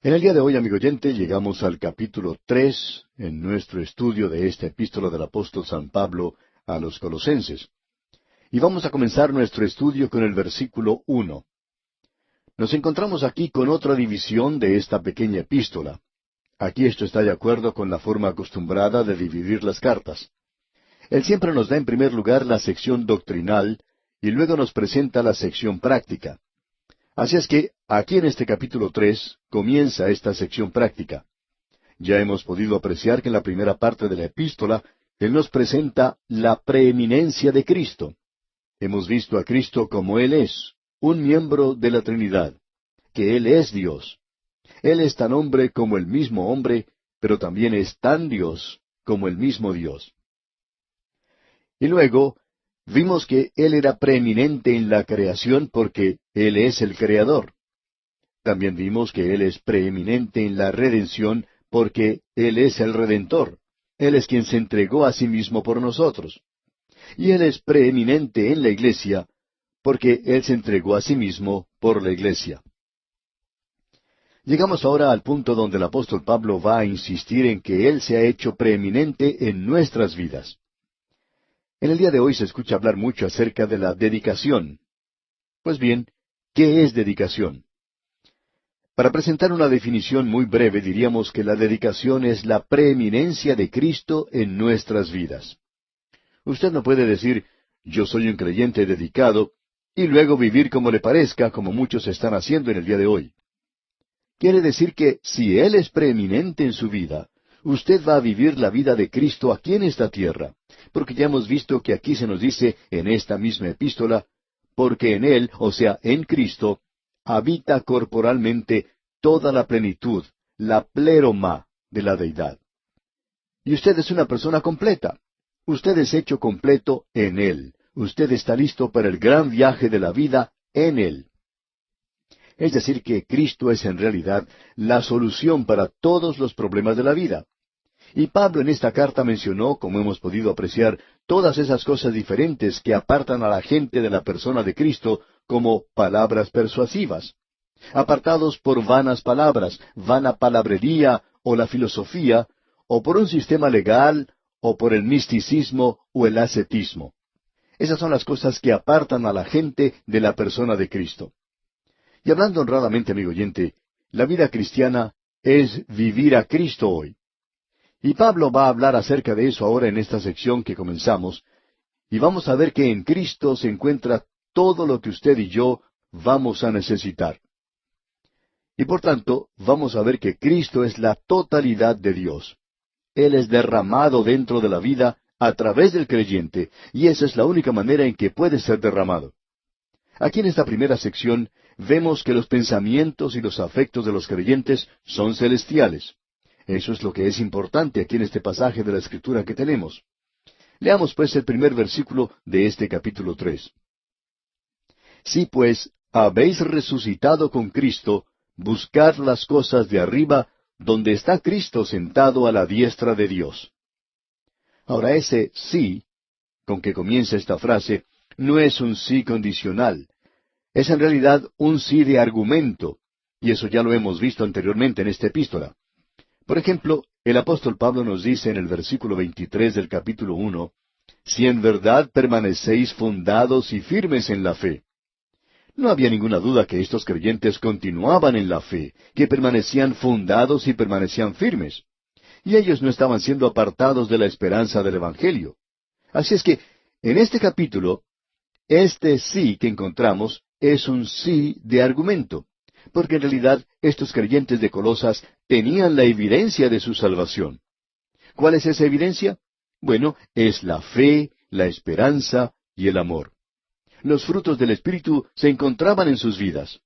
En el día de hoy, amigo oyente, llegamos al capítulo 3 en nuestro estudio de esta epístola del apóstol San Pablo a los Colosenses. Y vamos a comenzar nuestro estudio con el versículo 1. Nos encontramos aquí con otra división de esta pequeña epístola. Aquí esto está de acuerdo con la forma acostumbrada de dividir las cartas. Él siempre nos da en primer lugar la sección doctrinal y luego nos presenta la sección práctica. Así es que aquí en este capítulo 3 comienza esta sección práctica. Ya hemos podido apreciar que en la primera parte de la epístola Él nos presenta la preeminencia de Cristo. Hemos visto a Cristo como Él es, un miembro de la Trinidad, que Él es Dios. Él es tan hombre como el mismo hombre, pero también es tan Dios como el mismo Dios. Y luego vimos que Él era preeminente en la creación porque Él es el Creador. También vimos que Él es preeminente en la redención porque Él es el Redentor. Él es quien se entregó a sí mismo por nosotros. Y Él es preeminente en la iglesia porque Él se entregó a sí mismo por la iglesia. Llegamos ahora al punto donde el apóstol Pablo va a insistir en que Él se ha hecho preeminente en nuestras vidas. En el día de hoy se escucha hablar mucho acerca de la dedicación. Pues bien, ¿qué es dedicación? Para presentar una definición muy breve diríamos que la dedicación es la preeminencia de Cristo en nuestras vidas. Usted no puede decir, yo soy un creyente dedicado, y luego vivir como le parezca, como muchos están haciendo en el día de hoy. Quiere decir que si Él es preeminente en su vida, usted va a vivir la vida de Cristo aquí en esta tierra, porque ya hemos visto que aquí se nos dice en esta misma epístola, porque en Él, o sea, en Cristo, habita corporalmente toda la plenitud, la pleroma de la deidad. Y usted es una persona completa. Usted es hecho completo en Él. Usted está listo para el gran viaje de la vida en Él. Es decir, que Cristo es en realidad la solución para todos los problemas de la vida. Y Pablo en esta carta mencionó, como hemos podido apreciar, todas esas cosas diferentes que apartan a la gente de la persona de Cristo como palabras persuasivas, apartados por vanas palabras, vana palabrería o la filosofía, o por un sistema legal, o por el misticismo o el ascetismo. Esas son las cosas que apartan a la gente de la persona de Cristo. Y hablando honradamente, amigo oyente, la vida cristiana es vivir a Cristo hoy. Y Pablo va a hablar acerca de eso ahora en esta sección que comenzamos, y vamos a ver que en Cristo se encuentra todo lo que usted y yo vamos a necesitar. Y por tanto, vamos a ver que Cristo es la totalidad de Dios. Él es derramado dentro de la vida a través del creyente, y esa es la única manera en que puede ser derramado. Aquí en esta primera sección vemos que los pensamientos y los afectos de los creyentes son celestiales. Eso es lo que es importante aquí en este pasaje de la Escritura que tenemos. Leamos pues el primer versículo de este capítulo 3. Si pues habéis resucitado con Cristo, buscad las cosas de arriba, donde está Cristo sentado a la diestra de Dios. Ahora ese sí, con que comienza esta frase, no es un sí condicional. Es en realidad un sí de argumento, y eso ya lo hemos visto anteriormente en esta epístola. Por ejemplo, el apóstol Pablo nos dice en el versículo 23 del capítulo 1, si en verdad permanecéis fundados y firmes en la fe. No había ninguna duda que estos creyentes continuaban en la fe, que permanecían fundados y permanecían firmes. Y ellos no estaban siendo apartados de la esperanza del Evangelio. Así es que, en este capítulo, este sí que encontramos es un sí de argumento, porque en realidad estos creyentes de Colosas tenían la evidencia de su salvación. ¿Cuál es esa evidencia? Bueno, es la fe, la esperanza y el amor. Los frutos del Espíritu se encontraban en sus vidas.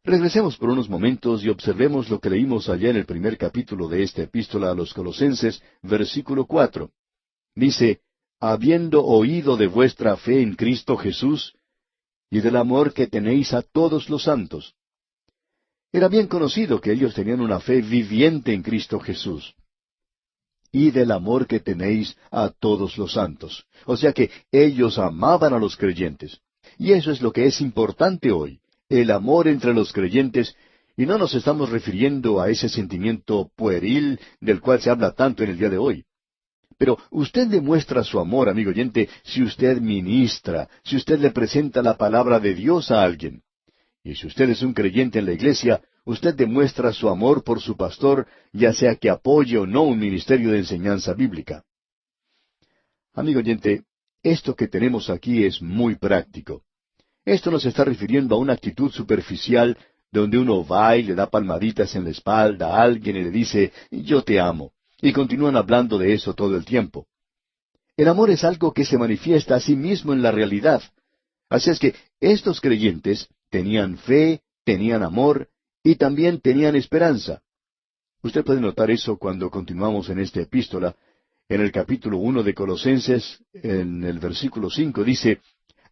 Regresemos por unos momentos y observemos lo que leímos allá en el primer capítulo de esta epístola a los Colosenses, versículo 4. Dice, habiendo oído de vuestra fe en Cristo Jesús y del amor que tenéis a todos los santos. Era bien conocido que ellos tenían una fe viviente en Cristo Jesús. Y del amor que tenéis a todos los santos. O sea que ellos amaban a los creyentes. Y eso es lo que es importante hoy, el amor entre los creyentes, Y no nos estamos refiriendo a ese sentimiento pueril del cual se habla tanto en el día de hoy. Pero usted demuestra su amor, amigo oyente, si usted ministra, si usted le presenta la palabra de Dios a alguien. Y si usted es un creyente en la iglesia, usted demuestra su amor por su pastor, ya sea que apoye o no un ministerio de enseñanza bíblica. Amigo oyente, esto que tenemos aquí es muy práctico. Esto no se está refiriendo a una actitud superficial donde uno va y le da palmaditas en la espalda a alguien y le dice, yo te amo, y continúan hablando de eso todo el tiempo. El amor es algo que se manifiesta a sí mismo en la realidad. Así es que estos creyentes tenían fe, tenían amor y también tenían esperanza. Usted puede notar eso cuando continuamos en esta epístola. En el capítulo 1 de Colosenses, en el versículo 5, dice,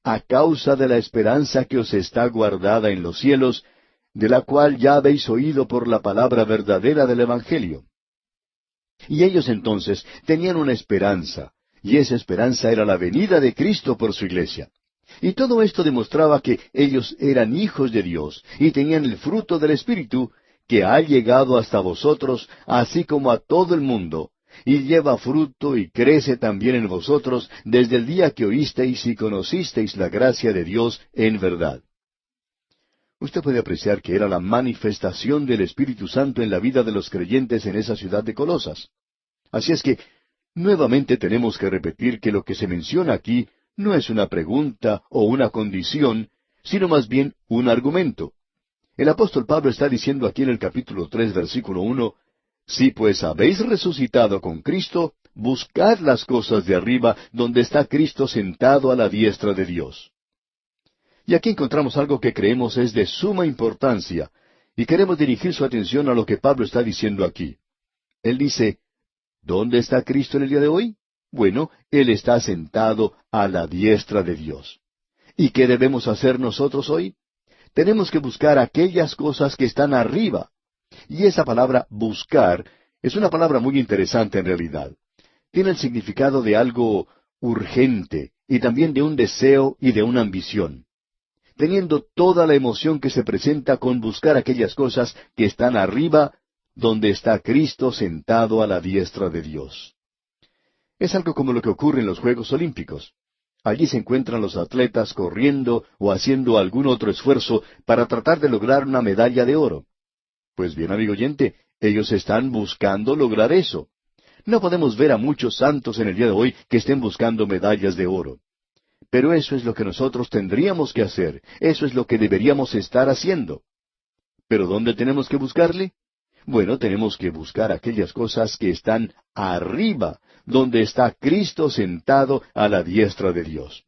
a causa de la esperanza que os está guardada en los cielos, de la cual ya habéis oído por la palabra verdadera del Evangelio. Y ellos entonces tenían una esperanza, y esa esperanza era la venida de Cristo por su iglesia. Y todo esto demostraba que ellos eran hijos de Dios, y tenían el fruto del Espíritu, que ha llegado hasta vosotros, así como a todo el mundo, y lleva fruto y crece también en vosotros desde el día que oísteis y conocisteis la gracia de Dios en verdad. Usted puede apreciar que era la manifestación del Espíritu Santo en la vida de los creyentes en esa ciudad de Colosas. Así es que, nuevamente tenemos que repetir que lo que se menciona aquí no es una pregunta o una condición, sino más bien un argumento. El apóstol Pablo está diciendo aquí en el capítulo 3, versículo 1, si pues habéis resucitado con Cristo, buscad las cosas de arriba, donde está Cristo sentado a la diestra de Dios. Y aquí encontramos algo que creemos es de suma importancia, y queremos dirigir su atención a lo que Pablo está diciendo aquí. Él dice, ¿dónde está Cristo en el día de hoy? Bueno, Él está sentado a la diestra de Dios. ¿Y qué debemos hacer nosotros hoy? Tenemos que buscar aquellas cosas que están arriba. Y esa palabra buscar es una palabra muy interesante en realidad. Tiene el significado de algo urgente y también de un deseo y de una ambición. Teniendo toda la emoción que se presenta con buscar aquellas cosas que están arriba, donde está Cristo sentado a la diestra de Dios. Es algo como lo que ocurre en los Juegos Olímpicos. Allí se encuentran los atletas corriendo o haciendo algún otro esfuerzo para tratar de lograr una medalla de oro. Pues bien, amigo oyente, ellos están buscando lograr eso. No podemos ver a muchos santos en el día de hoy que estén buscando medallas de oro. Pero eso es lo que nosotros tendríamos que hacer, eso es lo que deberíamos estar haciendo. ¿Pero dónde tenemos que buscarle? Bueno, tenemos que buscar aquellas cosas que están arriba, donde está Cristo sentado a la diestra de Dios.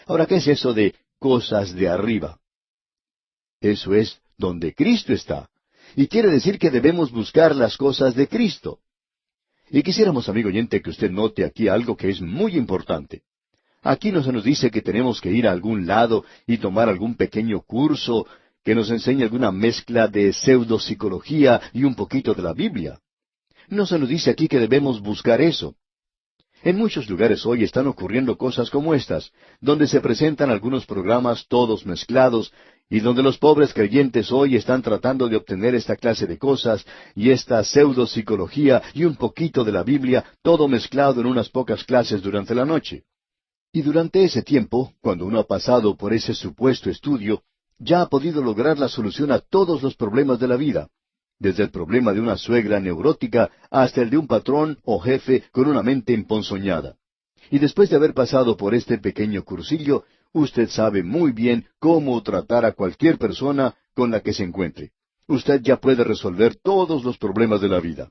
Ahora, ¿qué es eso de cosas de arriba? Eso es donde Cristo está. Y quiere decir que debemos buscar las cosas de Cristo. Y quisiéramos, amigo oyente, que usted note aquí algo que es muy importante. Aquí no se nos dice que tenemos que ir a algún lado y tomar algún pequeño curso que nos enseñe alguna mezcla de pseudopsicología y un poquito de la Biblia. No se nos dice aquí que debemos buscar eso. En muchos lugares hoy están ocurriendo cosas como estas, donde se presentan algunos programas todos mezclados y donde los pobres creyentes hoy están tratando de obtener esta clase de cosas y esta pseudopsicología y un poquito de la Biblia, todo mezclado en unas pocas clases durante la noche. Y durante ese tiempo, cuando uno ha pasado por ese supuesto estudio, ya ha podido lograr la solución a todos los problemas de la vida, desde el problema de una suegra neurótica hasta el de un patrón o jefe con una mente emponzoñada. Y después de haber pasado por este pequeño cursillo, usted sabe muy bien cómo tratar a cualquier persona con la que se encuentre. Usted ya puede resolver todos los problemas de la vida.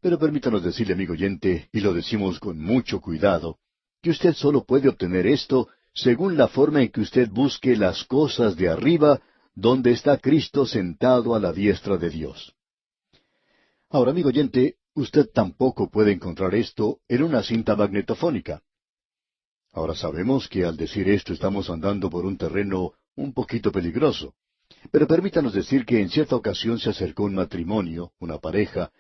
Pero permítanos decirle, amigo oyente, y lo decimos con mucho cuidado, que usted solo puede obtener esto según la forma en que usted busque las cosas de arriba, donde está Cristo sentado a la diestra de Dios. Ahora, amigo oyente, usted tampoco puede encontrar esto en una cinta magnetofónica. Ahora sabemos que al decir esto estamos andando por un terreno un poquito peligroso. Pero permítanos decir que en cierta ocasión se acercó un matrimonio, una pareja,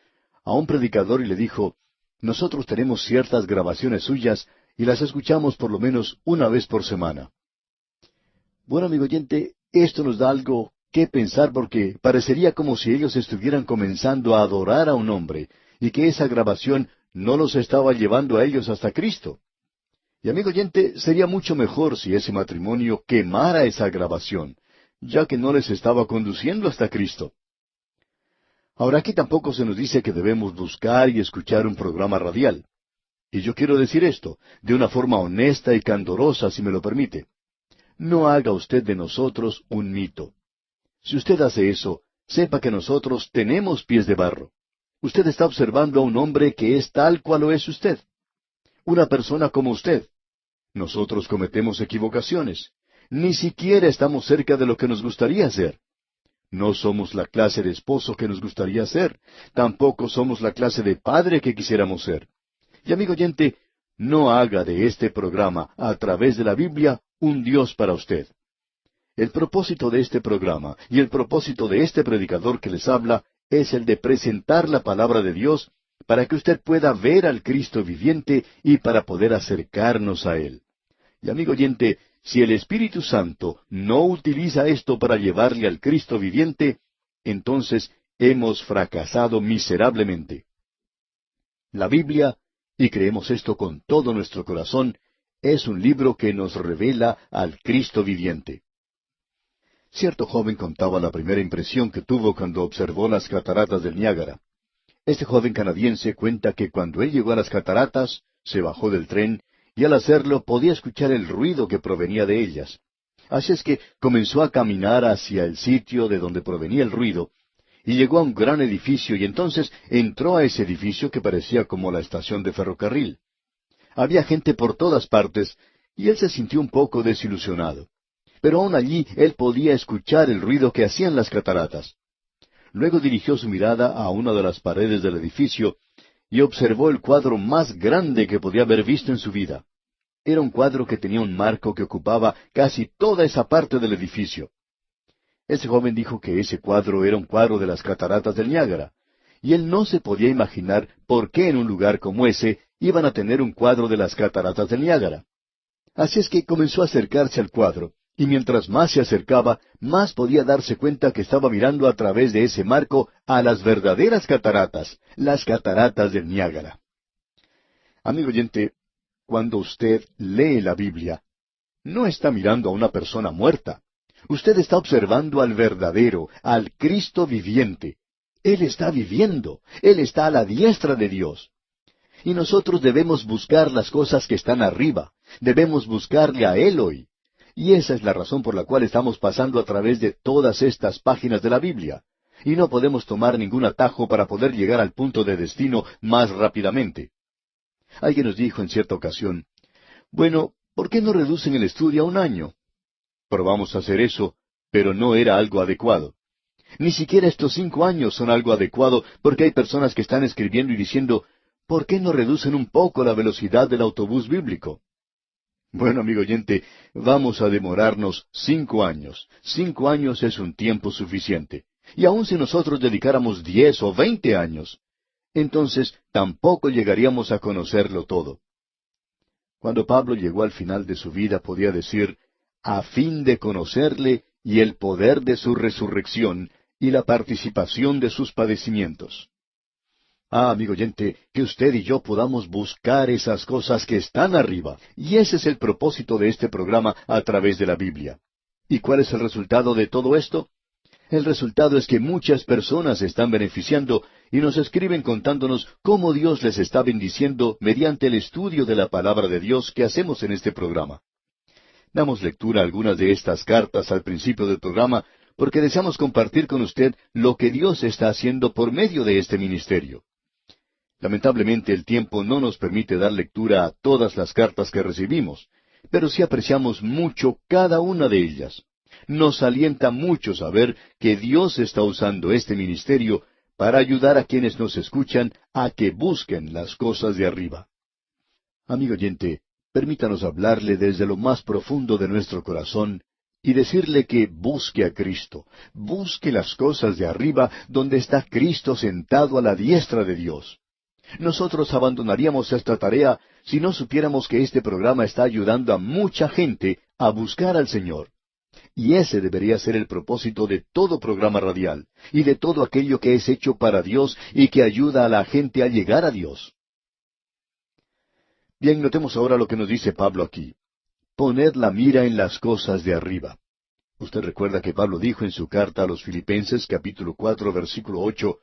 a un predicador y le dijo, nosotros tenemos ciertas grabaciones suyas y las escuchamos por lo menos una vez por semana. Bueno, amigo oyente, esto nos da algo qué pensar porque parecería como si ellos estuvieran comenzando a adorar a un hombre y que esa grabación no los estaba llevando a ellos hasta Cristo. Y amigo oyente, sería mucho mejor si ese matrimonio quemara esa grabación, ya que no les estaba conduciendo hasta Cristo. Ahora aquí tampoco se nos dice que debemos buscar y escuchar un programa radial. Y yo quiero decir esto, de una forma honesta y candorosa, si me lo permite. No haga usted de nosotros un mito. Si usted hace eso, sepa que nosotros tenemos pies de barro. Usted está observando a un hombre que es tal cual lo es usted. Una persona como usted. Nosotros cometemos equivocaciones. Ni siquiera estamos cerca de lo que nos gustaría ser. No somos la clase de esposo que nos gustaría ser. Tampoco somos la clase de padre que quisiéramos ser. Y amigo oyente, no haga de este programa, a través de la Biblia, un Dios para usted. El propósito de este programa y el propósito de este predicador que les habla es el de presentar la palabra de Dios para que usted pueda ver al Cristo viviente y para poder acercarnos a Él. Y amigo oyente, si el Espíritu Santo no utiliza esto para llevarle al Cristo viviente, entonces hemos fracasado miserablemente. La Biblia, y creemos esto con todo nuestro corazón, es un libro que nos revela al Cristo viviente. Cierto joven contaba la primera impresión que tuvo cuando observó las cataratas del Niágara. Este joven canadiense cuenta que cuando él llegó a las cataratas, se bajó del tren y al hacerlo podía escuchar el ruido que provenía de ellas. Así es que comenzó a caminar hacia el sitio de donde provenía el ruido, y llegó a un gran edificio y entonces entró a ese edificio que parecía como la estación de ferrocarril. Había gente por todas partes, y él se sintió un poco desilusionado. Pero aún allí él podía escuchar el ruido que hacían las cataratas. Luego dirigió su mirada a una de las paredes del edificio y observó el cuadro más grande que podía haber visto en su vida. Era un cuadro que tenía un marco que ocupaba casi toda esa parte del edificio. Ese joven dijo que ese cuadro era un cuadro de las cataratas del Niágara, y él no se podía imaginar por qué en un lugar como ese iban a tener un cuadro de las cataratas del Niágara. Así es que comenzó a acercarse al cuadro, y mientras más se acercaba, más podía darse cuenta que estaba mirando a través de ese marco a las verdaderas cataratas, las cataratas del Niágara. Amigo oyente, cuando usted lee la Biblia, no está mirando a una persona muerta. Usted está observando al verdadero, al Cristo viviente. Él está viviendo. Él está a la diestra de Dios. Y nosotros debemos buscar las cosas que están arriba. Debemos buscarle a Él hoy. Y esa es la razón por la cual estamos pasando a través de todas estas páginas de la Biblia. Y no podemos tomar ningún atajo para poder llegar al punto de destino más rápidamente. Alguien nos dijo en cierta ocasión, bueno, ¿por qué no reducen el estudio a un año? Probamos hacer eso, pero no era algo adecuado. Ni siquiera estos 5 años son algo adecuado porque hay personas que están escribiendo y diciendo, ¿por qué no reducen un poco la velocidad del autobús bíblico? Bueno, amigo oyente, vamos a demorarnos 5 años. 5 años es un tiempo suficiente. Y aun si nosotros dedicáramos 10 o 20 años, entonces tampoco llegaríamos a conocerlo todo. Cuando Pablo llegó al final de su vida podía decir, a fin de conocerle y el poder de su resurrección y la participación de sus padecimientos. Ah, amigo oyente, que usted y yo podamos buscar esas cosas que están arriba. Y ese es el propósito de este programa a través de la Biblia. ¿Y cuál es el resultado de todo esto? El resultado es que muchas personas se están beneficiando y nos escriben contándonos cómo Dios les está bendiciendo mediante el estudio de la palabra de Dios que hacemos en este programa. Damos lectura a algunas de estas cartas al principio del programa porque deseamos compartir con usted lo que Dios está haciendo por medio de este ministerio. Lamentablemente el tiempo no nos permite dar lectura a todas las cartas que recibimos, pero sí apreciamos mucho cada una de ellas. Nos alienta mucho saber que Dios está usando este ministerio para ayudar a quienes nos escuchan a que busquen las cosas de arriba. Amigo oyente, permítanos hablarle desde lo más profundo de nuestro corazón y decirle que busque a Cristo, busque las cosas de arriba donde está Cristo sentado a la diestra de Dios. Nosotros abandonaríamos esta tarea si no supiéramos que este programa está ayudando a mucha gente a buscar al Señor. Y ese debería ser el propósito de todo programa radial, y de todo aquello que es hecho para Dios y que ayuda a la gente a llegar a Dios. Bien, notemos ahora lo que nos dice Pablo aquí. Poned la mira en las cosas de arriba. Usted recuerda que Pablo dijo en su carta a los Filipenses, capítulo 4, versículo 8,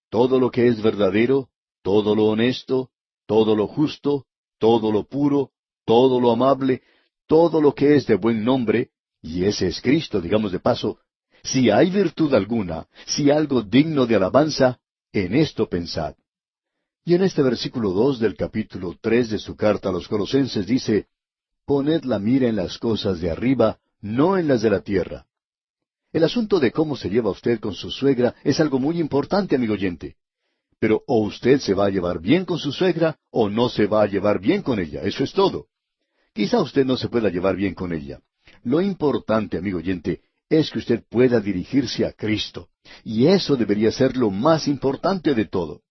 todo lo que es verdadero, todo lo honesto, todo lo justo, todo lo puro, todo lo amable, todo lo que es de buen nombre, y ese es Cristo, digamos de paso, si hay virtud alguna, si algo digno de alabanza, en esto pensad. Y en este versículo 2 del capítulo 3 de su carta a los Colosenses dice, poned la mira en las cosas de arriba, no en las de la tierra. El asunto de cómo se lleva usted con su suegra es algo muy importante, amigo oyente. Pero o usted se va a llevar bien con su suegra, o no se va a llevar bien con ella, eso es todo. Quizá usted no se pueda llevar bien con ella. Lo importante, amigo oyente, es que usted pueda dirigirse a Cristo. Y eso debería ser lo más importante de todo.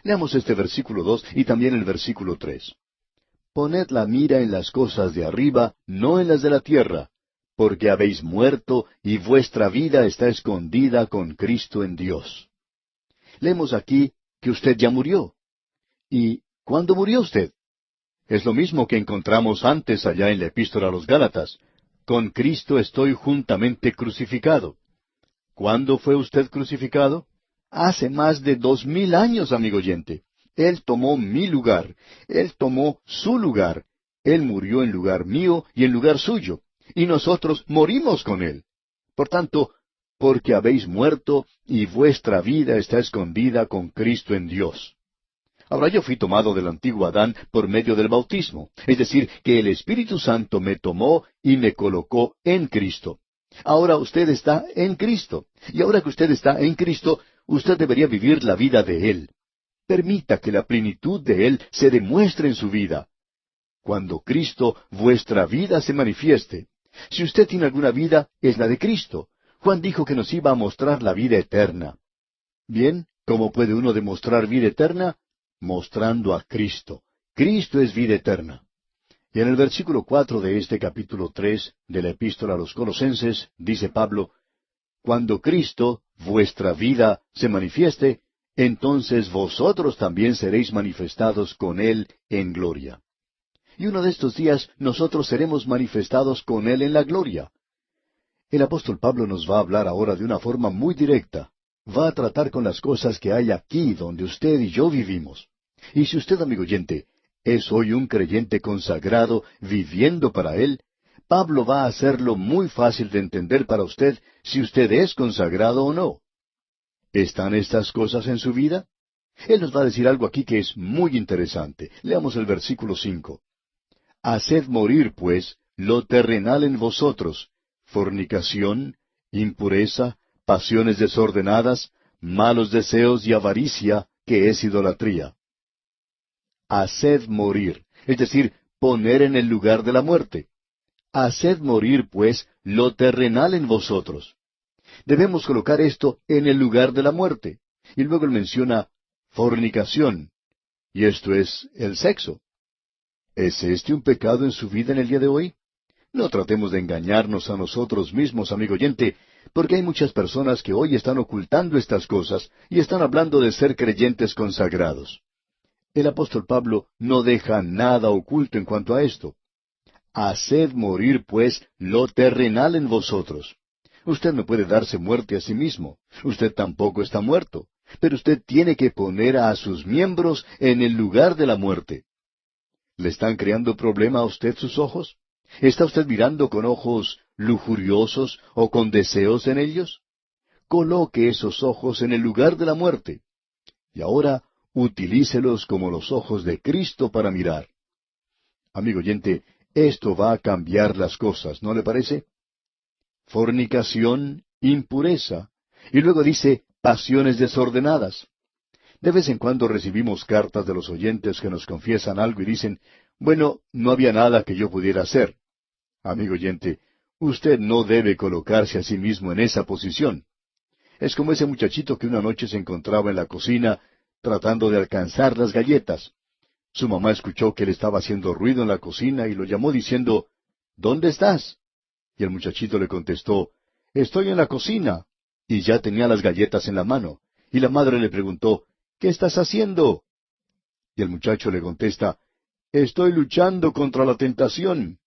Leamos este versículo 2 y también el versículo 3. Poned la mira en las cosas de arriba, no en las de la tierra, porque habéis muerto y vuestra vida está escondida con Cristo en Dios. Leemos aquí que usted ya murió. ¿Y cuándo murió usted? Es lo mismo que encontramos antes allá en la epístola a los Gálatas. Con Cristo estoy juntamente crucificado. ¿Cuándo fue usted crucificado? Hace más de 2000 años, amigo oyente. Él tomó mi lugar. Él tomó su lugar. Él murió en lugar mío y en lugar suyo. Y nosotros morimos con Él. Por tanto, porque habéis muerto y vuestra vida está escondida con Cristo en Dios. Ahora yo fui tomado del antiguo Adán por medio del bautismo, es decir, que el Espíritu Santo me tomó y me colocó en Cristo. Ahora usted está en Cristo, y ahora que usted está en Cristo, usted debería vivir la vida de Él. Permita que la plenitud de Él se demuestre en su vida. Cuando Cristo, vuestra vida, se manifieste. Si usted tiene alguna vida, es la de Cristo. Juan dijo que nos iba a mostrar la vida eterna. Bien, ¿cómo puede uno demostrar vida eterna? Mostrando a Cristo. Cristo es vida eterna. Y en el versículo 4 de este capítulo 3 de la epístola a los Colosenses, dice Pablo, cuando Cristo, vuestra vida, se manifieste, entonces vosotros también seréis manifestados con Él en gloria. Y uno de estos días nosotros seremos manifestados con Él en la gloria. El apóstol Pablo nos va a hablar ahora de una forma muy directa. Va a tratar con las cosas que hay aquí donde usted y yo vivimos. Y si usted, amigo oyente, es hoy un creyente consagrado viviendo para Él, Pablo va a hacerlo muy fácil de entender para usted si usted es consagrado o no. ¿Están estas cosas en su vida? Él nos va a decir algo aquí que es muy interesante. Leamos el versículo 5. Haced morir, pues, lo terrenal en vosotros, fornicación, impureza, pasiones desordenadas, malos deseos y avaricia, que es idolatría. Haced morir, es decir, poner en el lugar de la muerte. Haced morir, pues, lo terrenal en vosotros. Debemos colocar esto en el lugar de la muerte. Y luego él menciona fornicación. Y esto es el sexo. ¿Es este un pecado en su vida en el día de hoy? No tratemos de engañarnos a nosotros mismos, amigo oyente, porque hay muchas personas que hoy están ocultando estas cosas y están hablando de ser creyentes consagrados. El apóstol Pablo no deja nada oculto en cuanto a esto. Haced morir, pues, lo terrenal en vosotros. Usted no puede darse muerte a sí mismo. Usted tampoco está muerto. Pero usted tiene que poner a sus miembros en el lugar de la muerte. ¿Le están creando problema a usted sus ojos? ¿Está usted mirando con ojos lujuriosos o con deseos en ellos? Coloque esos ojos en el lugar de la muerte. Y ahora, utilícelos como los ojos de Cristo para mirar. Amigo oyente, esto va a cambiar las cosas, ¿no le parece? Fornicación, impureza. Y luego dice, pasiones desordenadas. De vez en cuando recibimos cartas de los oyentes que nos confiesan algo y dicen, bueno, no había nada que yo pudiera hacer. Amigo oyente, usted no debe colocarse a sí mismo en esa posición. Es como ese muchachito que una noche se encontraba en la cocina tratando de alcanzar las galletas. Su mamá escuchó que él estaba haciendo ruido en la cocina y lo llamó diciendo, ¿Dónde estás? Y el muchachito le contestó, «Estoy en la cocina». Y ya tenía las galletas en la mano. Y la madre le preguntó, «¿Qué estás haciendo?». Y el muchacho le contesta, «Estoy luchando contra la tentación».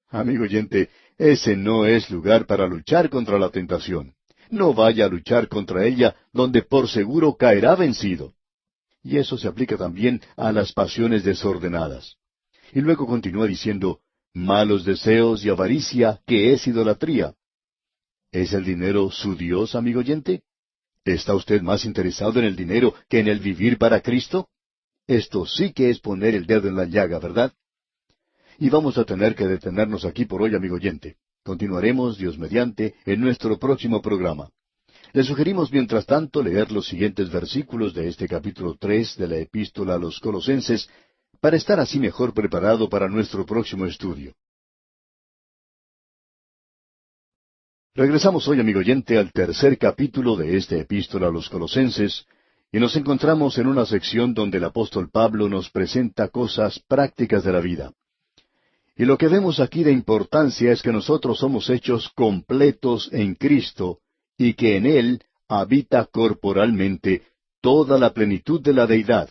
Amigo oyente, ese no es lugar para luchar contra la tentación. No vaya a luchar contra ella, donde por seguro caerá vencido. Y eso se aplica también a las pasiones desordenadas. Y luego continúa diciendo, malos deseos y avaricia, que es idolatría. ¿Es el dinero su Dios, amigo oyente? ¿Está usted más interesado en el dinero que en el vivir para Cristo? Esto sí que es poner el dedo en la llaga, ¿verdad? Y vamos a tener que detenernos aquí por hoy, amigo oyente. Continuaremos, Dios mediante, en nuestro próximo programa. Le sugerimos, mientras tanto, leer los siguientes versículos de este capítulo 3 de la Epístola a los Colosenses, para estar así mejor preparado para nuestro próximo estudio. Regresamos hoy, amigo oyente, al tercer capítulo de esta Epístola a los Colosenses, y nos encontramos en una sección donde el apóstol Pablo nos presenta cosas prácticas de la vida. Y lo que vemos aquí de importancia es que nosotros somos hechos completos en Cristo, y que en Él habita corporalmente toda la plenitud de la deidad.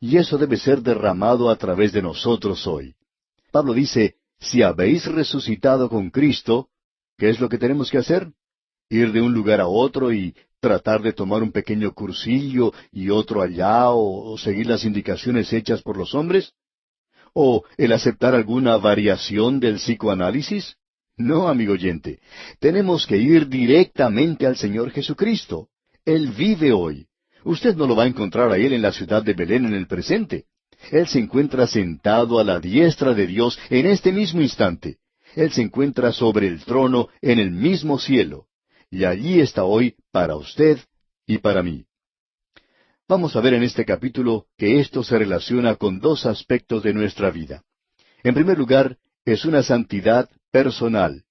Y eso debe ser derramado a través de nosotros hoy. Pablo dice, si habéis resucitado con Cristo, ¿qué es lo que tenemos que hacer? ¿Ir de un lugar a otro y tratar de tomar un pequeño cursillo y otro allá o seguir las indicaciones hechas por los hombres? ¿O el aceptar alguna variación del psicoanálisis? No, amigo oyente. Tenemos que ir directamente al Señor Jesucristo. Él vive hoy. Usted no lo va a encontrar a Él en la ciudad de Belén en el presente. Él se encuentra sentado a la diestra de Dios en este mismo instante. Él se encuentra sobre el trono en el mismo cielo. Y allí está hoy para usted y para mí. Vamos a ver en este capítulo que esto se relaciona con dos aspectos de nuestra vida. En primer lugar, es una santidad personal.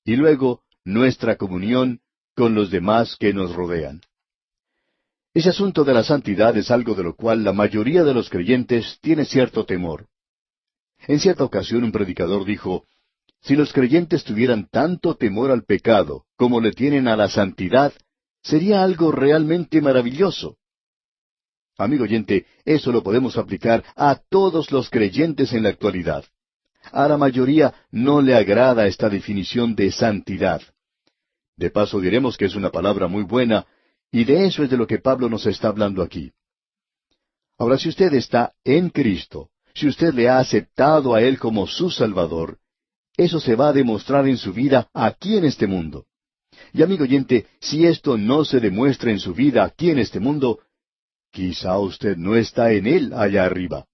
Y luego, nuestra comunión con los demás que nos rodean. Ese asunto de la santidad es algo de lo cual la mayoría de los creyentes tiene cierto temor. En cierta ocasión un predicador dijo, si los creyentes tuvieran tanto temor al pecado como le tienen a la santidad, sería algo realmente maravilloso. Amigo oyente, eso lo podemos aplicar a todos los creyentes en la actualidad. A la mayoría no le agrada esta definición de santidad. De paso diremos que es una palabra muy buena, y de eso es de lo que Pablo nos está hablando aquí. Ahora, si usted está en Cristo, si usted le ha aceptado a Él como su Salvador, eso se va a demostrar en su vida aquí en este mundo. Y amigo oyente, si esto no se demuestra en su vida aquí en este mundo, quizá usted no está en Él allá arriba.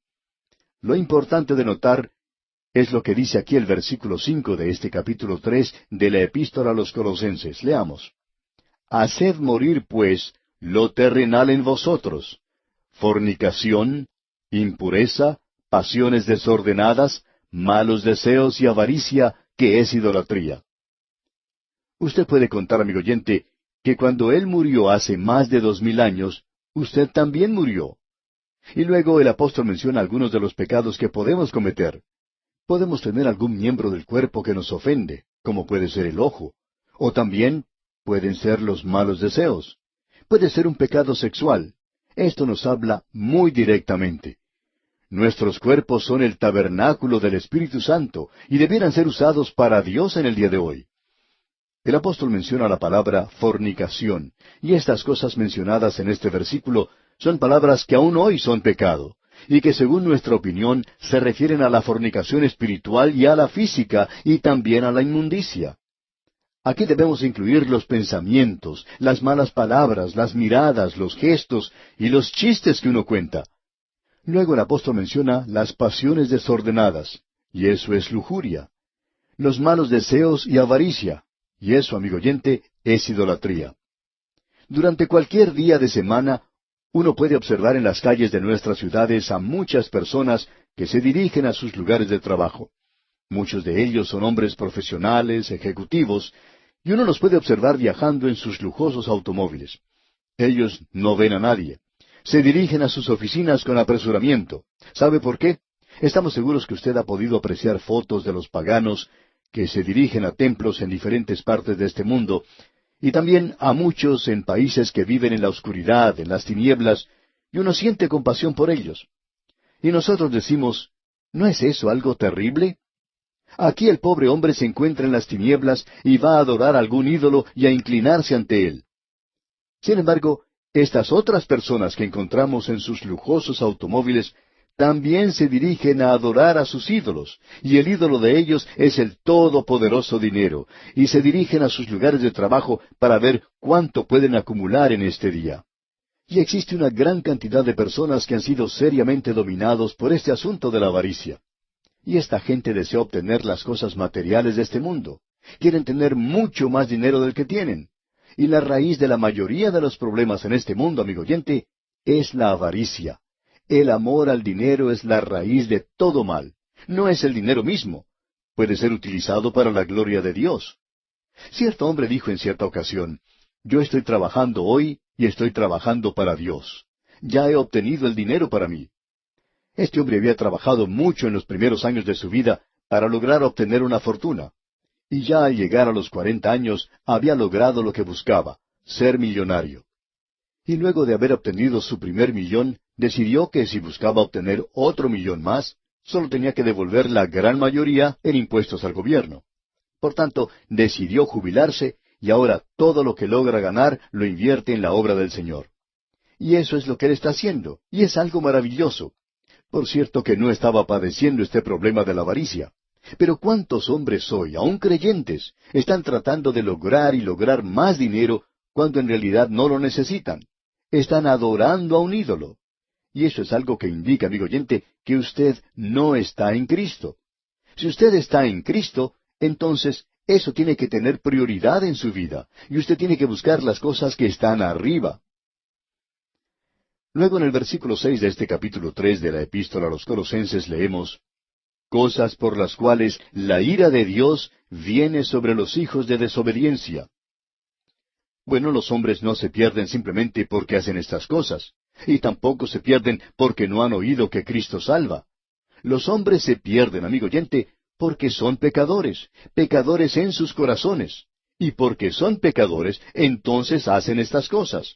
Lo importante de notar es lo que dice aquí el versículo 5 de este capítulo 3 de la Epístola a los Colosenses. Leamos. Haced morir, pues, lo terrenal en vosotros: fornicación, impureza, pasiones desordenadas, malos deseos y avaricia, que es idolatría. Usted puede contar, amigo oyente, que cuando Él murió hace más de 2000 años, usted también murió. Y luego el apóstol menciona algunos de los pecados que podemos cometer. Podemos tener algún miembro del cuerpo que nos ofende, como puede ser el ojo, o también pueden ser los malos deseos. Puede ser un pecado sexual. Esto nos habla muy directamente. Nuestros cuerpos son el tabernáculo del Espíritu Santo y debieran ser usados para Dios en el día de hoy. El apóstol menciona la palabra fornicación, y estas cosas mencionadas en este versículo son palabras que aún hoy son pecado, y que según nuestra opinión se refieren a la fornicación espiritual y a la física, y también a la inmundicia. Aquí debemos incluir los pensamientos, las malas palabras, las miradas, los gestos y los chistes que uno cuenta. Luego el apóstol menciona las pasiones desordenadas, y eso es lujuria. Los malos deseos y avaricia, y eso, amigo oyente, es idolatría. Durante cualquier día de semana, uno puede observar en las calles de nuestras ciudades a muchas personas que se dirigen a sus lugares de trabajo. Muchos de ellos son hombres profesionales, ejecutivos, y uno los puede observar viajando en sus lujosos automóviles. Ellos no ven a nadie. Se dirigen a sus oficinas con apresuramiento. ¿Sabe por qué? Estamos seguros que usted ha podido apreciar fotos de los paganos que se dirigen a templos en diferentes partes de este mundo, y también a muchos en países que viven en la oscuridad, en las tinieblas, y uno siente compasión por ellos. Y nosotros decimos, ¿no es eso algo terrible? Aquí el pobre hombre se encuentra en las tinieblas y va a adorar a algún ídolo y a inclinarse ante él. Sin embargo, estas otras personas que encontramos en sus lujosos automóviles también se dirigen a adorar a sus ídolos, y el ídolo de ellos es el todopoderoso dinero, y se dirigen a sus lugares de trabajo para ver cuánto pueden acumular en este día. Y existe una gran cantidad de personas que han sido seriamente dominados por este asunto de la avaricia. Y esta gente desea obtener las cosas materiales de este mundo. Quieren tener mucho más dinero del que tienen. Y la raíz de la mayoría de los problemas en este mundo, amigo oyente, es la avaricia. El amor al dinero es la raíz de todo mal. No es el dinero mismo. Puede ser utilizado para la gloria de Dios. Cierto hombre dijo en cierta ocasión, yo estoy trabajando hoy y estoy trabajando para Dios. Ya he obtenido el dinero para mí. Este hombre había trabajado mucho en los primeros años de su vida para lograr obtener una fortuna. Y ya al llegar a los 40 años había logrado lo que buscaba, ser millonario. Y luego de haber obtenido su primer millón, decidió que si buscaba obtener otro millón más, solo tenía que devolver la gran mayoría en impuestos al gobierno. Por tanto, decidió jubilarse y ahora todo lo que logra ganar lo invierte en la obra del Señor. Y eso es lo que él está haciendo, y es algo maravilloso. Por cierto que no estaba padeciendo este problema de la avaricia. Pero ¿cuántos hombres hoy, aun creyentes, están tratando de lograr y lograr más dinero cuando en realidad no lo necesitan? Están adorando a un ídolo. Y eso es algo que indica, amigo oyente, que usted no está en Cristo. Si usted está en Cristo, entonces eso tiene que tener prioridad en su vida, y usted tiene que buscar las cosas que están arriba. Luego en el versículo 6 de este capítulo 3 de la Epístola a los Colosenses leemos, cosas por las cuales la ira de Dios viene sobre los hijos de desobediencia. Bueno, los hombres no se pierden simplemente porque hacen estas cosas, y tampoco se pierden porque no han oído que Cristo salva. Los hombres se pierden, amigo oyente, porque son pecadores, pecadores en sus corazones. Y porque son pecadores, entonces hacen estas cosas.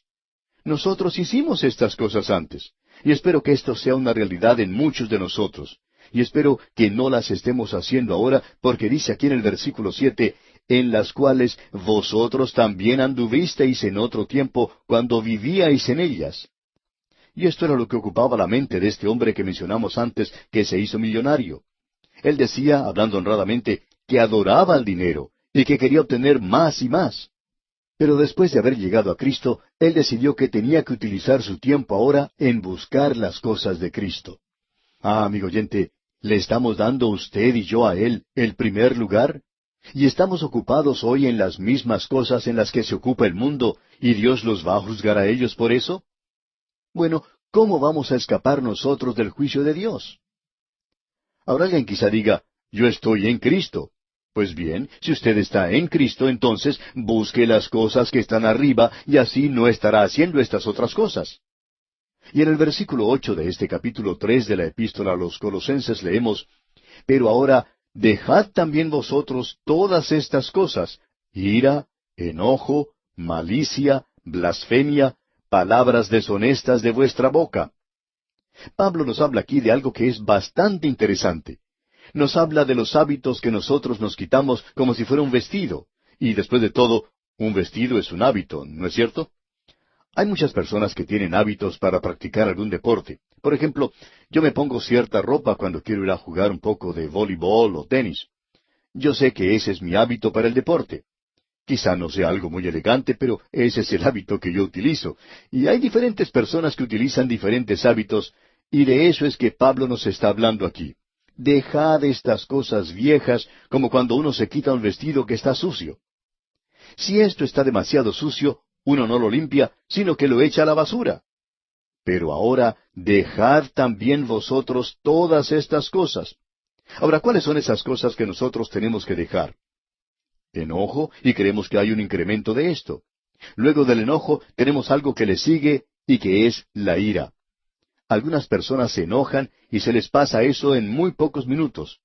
Nosotros hicimos estas cosas antes, y espero que esto sea una realidad en muchos de nosotros. Y espero que no las estemos haciendo ahora, porque dice aquí en el versículo 7, en las cuales vosotros también anduvisteis en otro tiempo cuando vivíais en ellas. Y esto era lo que ocupaba la mente de este hombre que mencionamos antes, que se hizo millonario. Él decía, hablando honradamente, que adoraba el dinero y que quería obtener más y más. Pero después de haber llegado a Cristo, él decidió que tenía que utilizar su tiempo ahora en buscar las cosas de Cristo. Ah, amigo oyente, ¿le estamos dando usted y yo a Él el primer lugar? ¿Y estamos ocupados hoy en las mismas cosas en las que se ocupa el mundo, y Dios los va a juzgar a ellos por eso? Bueno, ¿cómo vamos a escapar nosotros del juicio de Dios? Ahora alguien quizá diga, yo estoy en Cristo. Pues bien, si usted está en Cristo, entonces busque las cosas que están arriba, y así no estará haciendo estas otras cosas. Y en el versículo 8 de este capítulo 3 de la Epístola a los Colosenses leemos, pero ahora dejad también vosotros todas estas cosas, ira, enojo, malicia, blasfemia, palabras deshonestas de vuestra boca. Pablo nos habla aquí de algo que es bastante interesante. Nos habla de los hábitos que nosotros nos quitamos como si fuera un vestido. Y después de todo, un vestido es un hábito, ¿no es cierto? Hay muchas personas que tienen hábitos para practicar algún deporte. Por ejemplo, yo me pongo cierta ropa cuando quiero ir a jugar un poco de voleibol o tenis. Yo sé que ese es mi hábito para el deporte. Quizá no sea algo muy elegante, pero ese es el hábito que yo utilizo. Y hay diferentes personas que utilizan diferentes hábitos, y de eso es que Pablo nos está hablando aquí. Dejad estas cosas viejas, como cuando uno se quita un vestido que está sucio. Si esto está demasiado sucio, uno no lo limpia, sino que lo echa a la basura. Pero ahora dejad también vosotros todas estas cosas. Ahora, ¿cuáles son esas cosas que nosotros tenemos que dejar? Enojo, y creemos que hay un incremento de esto. Luego del enojo tenemos algo que le sigue, y que es la ira. Algunas personas se enojan y se les pasa eso en muy pocos minutos.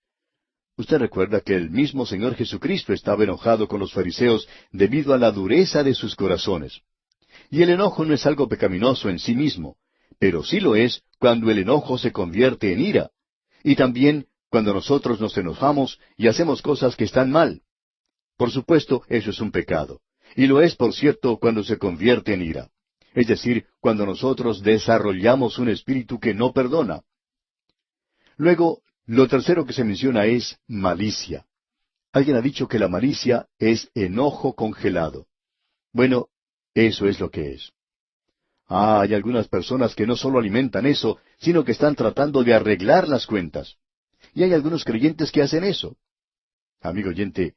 Usted recuerda que el mismo Señor Jesucristo estaba enojado con los fariseos debido a la dureza de sus corazones. Y el enojo no es algo pecaminoso en sí mismo, pero sí lo es cuando el enojo se convierte en ira. Y también cuando nosotros nos enojamos y hacemos cosas que están mal. Por supuesto, eso es un pecado. Y lo es, por cierto, cuando se convierte en ira. Es decir, cuando nosotros desarrollamos un espíritu que no perdona. Luego, lo tercero que se menciona es malicia. Alguien ha dicho que la malicia es enojo congelado. Bueno, eso es lo que es. Hay algunas personas que no solo alimentan eso, sino que están tratando de arreglar las cuentas. Y hay algunos creyentes que hacen eso. Amigo oyente,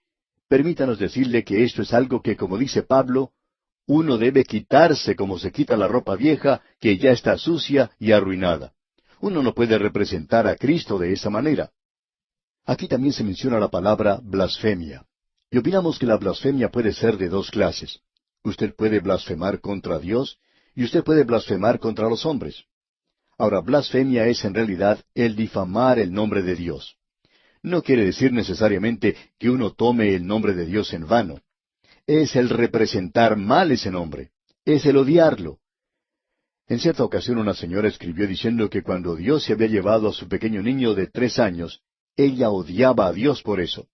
permítanos decirle que esto es algo que, como dice Pablo, uno debe quitarse como se quita la ropa vieja que ya está sucia y arruinada. Uno no puede representar a Cristo de esa manera. Aquí también se menciona la palabra blasfemia. Y opinamos que la blasfemia puede ser de dos clases. Usted puede blasfemar contra Dios y usted puede blasfemar contra los hombres. Ahora, blasfemia es en realidad el difamar el nombre de Dios. No quiere decir necesariamente que uno tome el nombre de Dios en vano. Es el representar mal ese nombre. Es el odiarlo. En cierta ocasión una señora escribió diciendo que cuando Dios se había llevado a su pequeño niño de 3 años, ella odiaba a Dios por eso.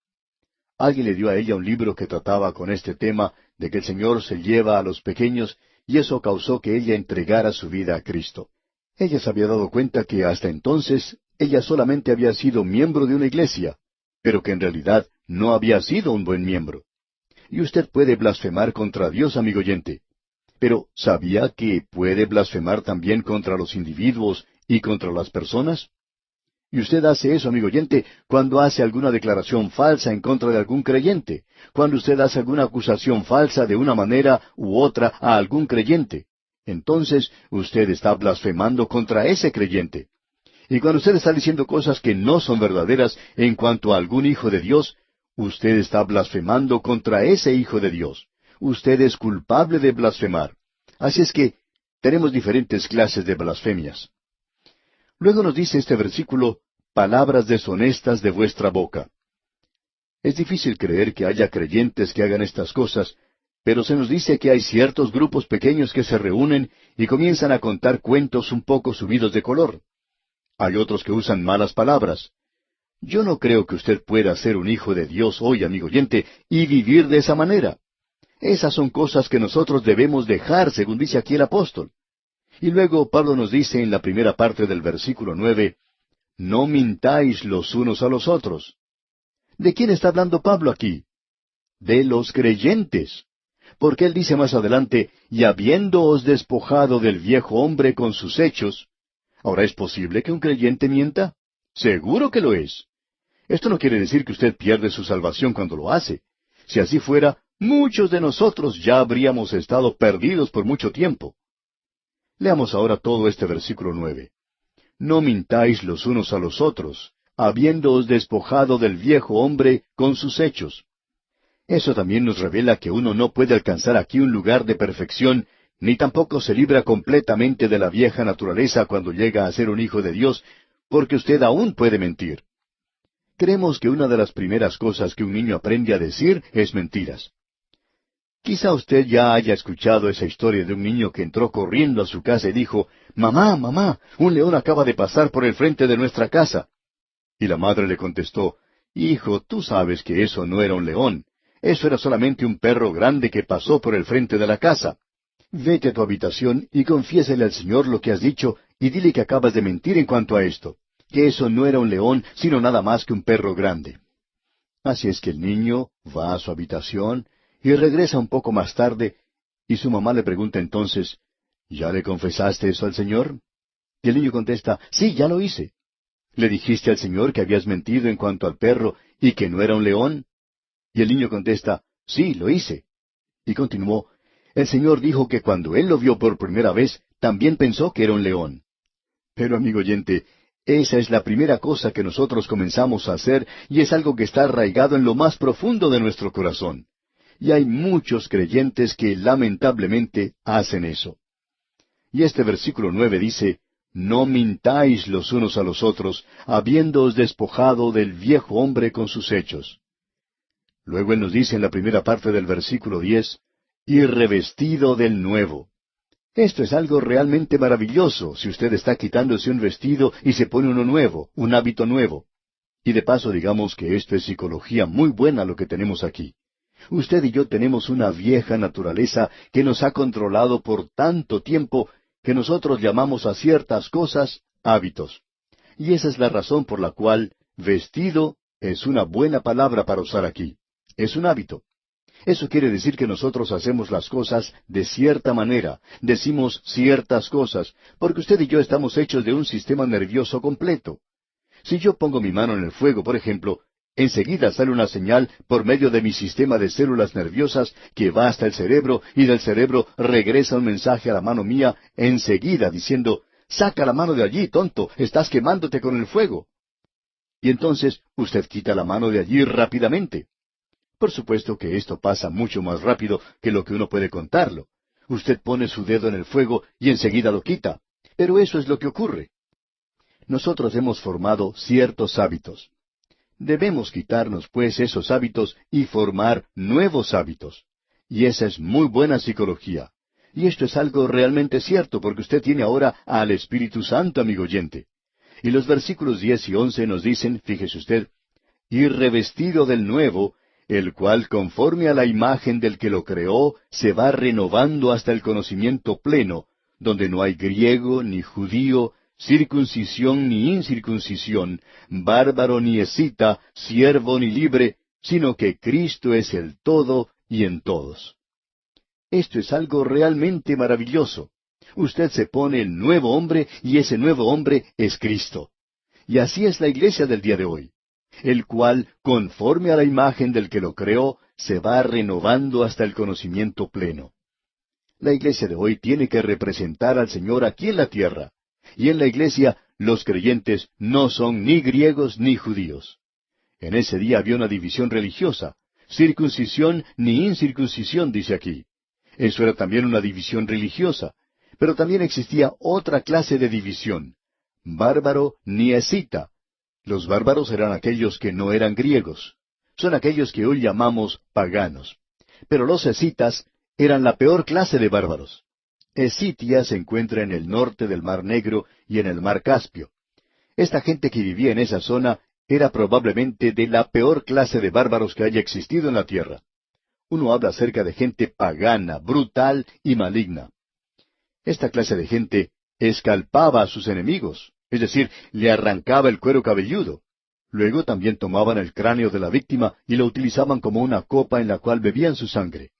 Alguien le dio a ella un libro que trataba con este tema de que el Señor se lleva a los pequeños y eso causó que ella entregara su vida a Cristo. Ella se había dado cuenta que hasta entonces ella solamente había sido miembro de una iglesia, pero que en realidad no había sido un buen miembro. Y usted puede blasfemar contra Dios, amigo oyente. Pero ¿sabía que puede blasfemar también contra los individuos y contra las personas? Y usted hace eso, amigo oyente, cuando hace alguna declaración falsa en contra de algún creyente, cuando usted hace alguna acusación falsa de una manera u otra a algún creyente. Entonces usted está blasfemando contra ese creyente. Y cuando usted está diciendo cosas que no son verdaderas en cuanto a algún hijo de Dios, usted está blasfemando contra ese hijo de Dios. Usted es culpable de blasfemar. Así es que tenemos diferentes clases de blasfemias. Luego nos dice este versículo, palabras deshonestas de vuestra boca. Es difícil creer que haya creyentes que hagan estas cosas, pero se nos dice que hay ciertos grupos pequeños que se reúnen y comienzan a contar cuentos un poco subidos de color. Hay otros que usan malas palabras. Yo no creo que usted pueda ser un hijo de Dios hoy, amigo oyente, y vivir de esa manera. Esas son cosas que nosotros debemos dejar, según dice aquí el apóstol. Y luego Pablo nos dice en la primera parte del versículo 9, no mintáis los unos a los otros. ¿De quién está hablando Pablo aquí? De los creyentes. Porque él dice más adelante, y habiéndoos despojado del viejo hombre con sus hechos. Ahora, ¿es posible que un creyente mienta? Seguro que lo es. Esto no quiere decir que usted pierde su salvación cuando lo hace. Si así fuera, muchos de nosotros ya habríamos estado perdidos por mucho tiempo. Leamos ahora todo este versículo 9. No mintáis los unos a los otros, habiéndoos despojado del viejo hombre con sus hechos. Eso también nos revela que uno no puede alcanzar aquí un lugar de perfección, ni tampoco se libra completamente de la vieja naturaleza cuando llega a ser un hijo de Dios, porque usted aún puede mentir. Creemos que una de las primeras cosas que un niño aprende a decir es mentiras. Quizá usted ya haya escuchado esa historia de un niño que entró corriendo a su casa y dijo, «Mamá, mamá, un león acaba de pasar por el frente de nuestra casa». Y la madre le contestó, «Hijo, tú sabes que eso no era un león. Eso era solamente un perro grande que pasó por el frente de la casa. Vete a tu habitación y confiésale al Señor lo que has dicho y dile que acabas de mentir en cuanto a esto, que eso no era un león, sino nada más que un perro grande». Así es que el niño va a su habitación y regresa un poco más tarde, y su mamá le pregunta entonces, «¿Ya le confesaste eso al Señor?» Y el niño contesta, «Sí, ya lo hice». «¿Le dijiste al Señor que habías mentido en cuanto al perro y que no era un león?» Y el niño contesta, «Sí, lo hice». Y continuó, «El Señor dijo que cuando él lo vio por primera vez, también pensó que era un león». Pero, amigo oyente, esa es la primera cosa que nosotros comenzamos a hacer y es algo que está arraigado en lo más profundo de nuestro corazón. Y hay muchos creyentes que lamentablemente hacen eso. Y este versículo 9 dice, no mintáis los unos a los otros, habiéndoos despojado del viejo hombre con sus hechos. Luego él nos dice en la primera parte del versículo 10, y revestido del nuevo. Esto es algo realmente maravilloso, si usted está quitándose un vestido y se pone uno nuevo, un hábito nuevo. Y de paso digamos que esto es psicología muy buena lo que tenemos aquí. Usted y yo tenemos una vieja naturaleza que nos ha controlado por tanto tiempo que nosotros llamamos a ciertas cosas hábitos. Y esa es la razón por la cual vestido es una buena palabra para usar aquí. Es un hábito. Eso quiere decir que nosotros hacemos las cosas de cierta manera, decimos ciertas cosas, porque usted y yo estamos hechos de un sistema nervioso completo. Si yo pongo mi mano en el fuego, por ejemplo, enseguida sale una señal por medio de mi sistema de células nerviosas que va hasta el cerebro y del cerebro regresa un mensaje a la mano mía enseguida diciendo, saca la mano de allí, tonto, estás quemándote con el fuego. Y entonces usted quita la mano de allí rápidamente. Por supuesto que esto pasa mucho más rápido que lo que uno puede contarlo. Usted pone su dedo en el fuego y enseguida lo quita. Pero eso es lo que ocurre. Nosotros hemos formado ciertos hábitos. Debemos quitarnos, pues, esos hábitos y formar nuevos hábitos. Y esa es muy buena psicología. Y esto es algo realmente cierto, porque usted tiene ahora al Espíritu Santo, amigo oyente. Y los versículos 10 y 11 nos dicen, fíjese usted, y revestido del nuevo, el cual conforme a la imagen del que lo creó, se va renovando hasta el conocimiento pleno, donde no hay griego ni judío, circuncisión ni incircuncisión, bárbaro ni escita, siervo ni libre, sino que Cristo es el todo y en todos. Esto es algo realmente maravilloso. Usted se pone el nuevo hombre y ese nuevo hombre es Cristo. Y así es la iglesia del día de hoy, el cual, conforme a la imagen del que lo creó, se va renovando hasta el conocimiento pleno. La iglesia de hoy tiene que representar al Señor aquí en la tierra. Y en la iglesia los creyentes no son ni griegos ni judíos. En ese día había una división religiosa, circuncisión ni incircuncisión, dice aquí. Eso era también una división religiosa, pero también existía otra clase de división, bárbaro ni escita. Los bárbaros eran aquellos que no eran griegos. Son aquellos que hoy llamamos paganos. Pero los escitas eran la peor clase de bárbaros. Escitia se encuentra en el norte del Mar Negro y en el Mar Caspio. Esta gente que vivía en esa zona era probablemente de la peor clase de bárbaros que haya existido en la tierra. Uno habla acerca de gente pagana, brutal y maligna. Esta clase de gente escalpaba a sus enemigos, es decir, le arrancaba el cuero cabelludo. Luego también tomaban el cráneo de la víctima y lo utilizaban como una copa en la cual bebían su sangre.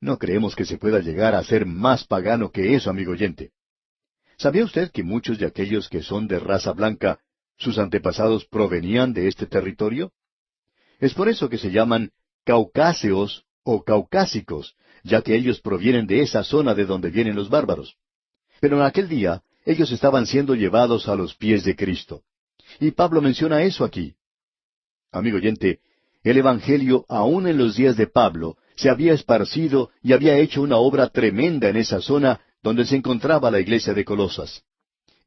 No creemos que se pueda llegar a ser más pagano que eso, amigo oyente. ¿Sabía usted que muchos de aquellos que son de raza blanca, sus antepasados provenían de este territorio? Es por eso que se llaman caucáseos o caucásicos, ya que ellos provienen de esa zona de donde vienen los bárbaros. Pero en aquel día, ellos estaban siendo llevados a los pies de Cristo. Y Pablo menciona eso aquí. Amigo oyente, el Evangelio, aún en los días de Pablo, se había esparcido y había hecho una obra tremenda en esa zona donde se encontraba la iglesia de Colosas.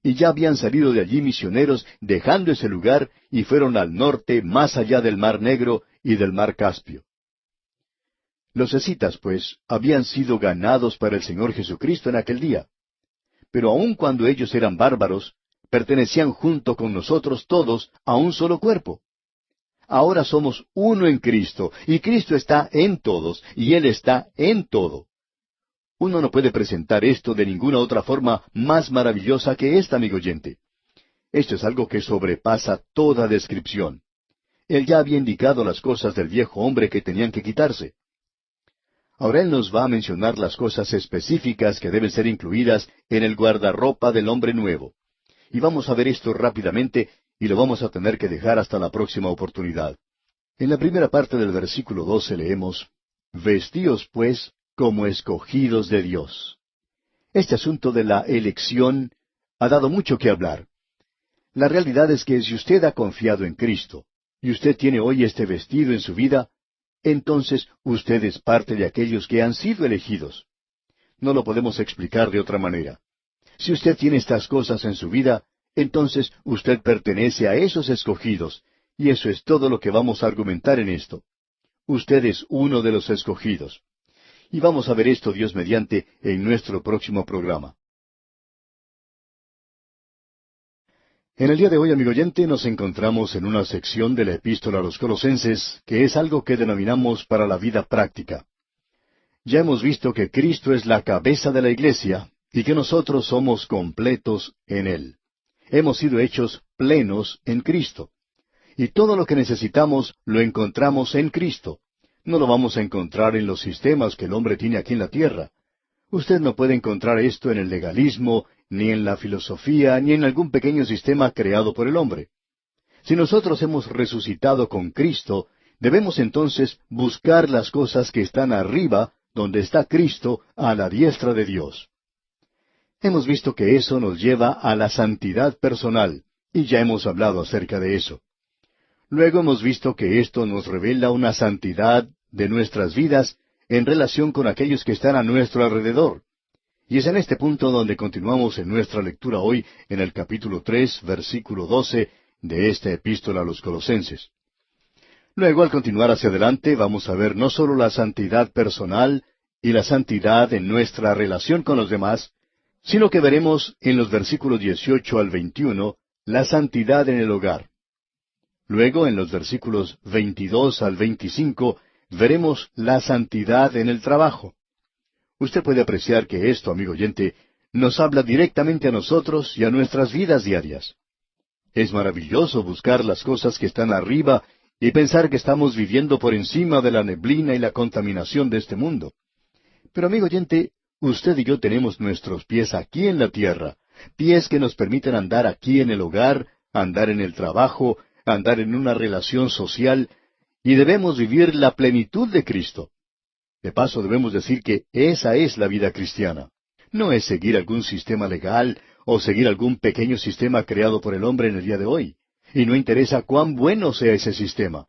Y ya habían salido de allí misioneros dejando ese lugar y fueron al norte, más allá del Mar Negro y del Mar Caspio. Los escitas, pues, habían sido ganados para el Señor Jesucristo en aquel día. Pero aun cuando ellos eran bárbaros, pertenecían junto con nosotros todos a un solo cuerpo. Ahora somos uno en Cristo, y Cristo está en todos, y Él está en todo. Uno no puede presentar esto de ninguna otra forma más maravillosa que esta, amigo oyente. Esto es algo que sobrepasa toda descripción. Él ya había indicado las cosas del viejo hombre que tenían que quitarse. Ahora Él nos va a mencionar las cosas específicas que deben ser incluidas en el guardarropa del hombre nuevo. Y vamos a ver esto rápidamente, y lo vamos a tener que dejar hasta la próxima oportunidad. En la primera parte del versículo 12 leemos, Vestíos pues como escogidos de Dios. Este asunto de la elección ha dado mucho que hablar. La realidad es que si usted ha confiado en Cristo, y usted tiene hoy este vestido en su vida, entonces usted es parte de aquellos que han sido elegidos. No lo podemos explicar de otra manera. Si usted tiene estas cosas en su vida, entonces usted pertenece a esos escogidos, y eso es todo lo que vamos a argumentar en esto. Usted es uno de los escogidos. Y vamos a ver esto, Dios mediante, en nuestro próximo programa. En el día de hoy, amigo oyente, nos encontramos en una sección de la Epístola a los Colosenses, que es algo que denominamos para la vida práctica. Ya hemos visto que Cristo es la cabeza de la iglesia, y que nosotros somos completos en Él. Hemos sido hechos plenos en Cristo. Y todo lo que necesitamos lo encontramos en Cristo. No lo vamos a encontrar en los sistemas que el hombre tiene aquí en la tierra. Usted no puede encontrar esto en el legalismo, ni en la filosofía, ni en algún pequeño sistema creado por el hombre. Si nosotros hemos resucitado con Cristo, debemos entonces buscar las cosas que están arriba, donde está Cristo, a la diestra de Dios. Hemos visto que eso nos lleva a la santidad personal, y ya hemos hablado acerca de eso. Luego hemos visto que esto nos revela una santidad de nuestras vidas en relación con aquellos que están a nuestro alrededor. Y es en este punto donde continuamos en nuestra lectura hoy en el capítulo 3, versículo 12 de esta epístola a los Colosenses. Luego, al continuar hacia adelante, vamos a ver no solo la santidad personal y la santidad en nuestra relación con los demás, sino que veremos en los versículos 18 al 21 la santidad en el hogar. Luego, en los versículos 22 al 25, veremos la santidad en el trabajo. Usted puede apreciar que esto, amigo oyente, nos habla directamente a nosotros y a nuestras vidas diarias. Es maravilloso buscar las cosas que están arriba y pensar que estamos viviendo por encima de la neblina y la contaminación de este mundo. Pero, amigo oyente, usted y yo tenemos nuestros pies aquí en la tierra, pies que nos permiten andar aquí en el hogar, andar en el trabajo, andar en una relación social, y debemos vivir la plenitud de Cristo. De paso, debemos decir que esa es la vida cristiana. No es seguir algún sistema legal o seguir algún pequeño sistema creado por el hombre en el día de hoy. Y no interesa cuán bueno sea ese sistema.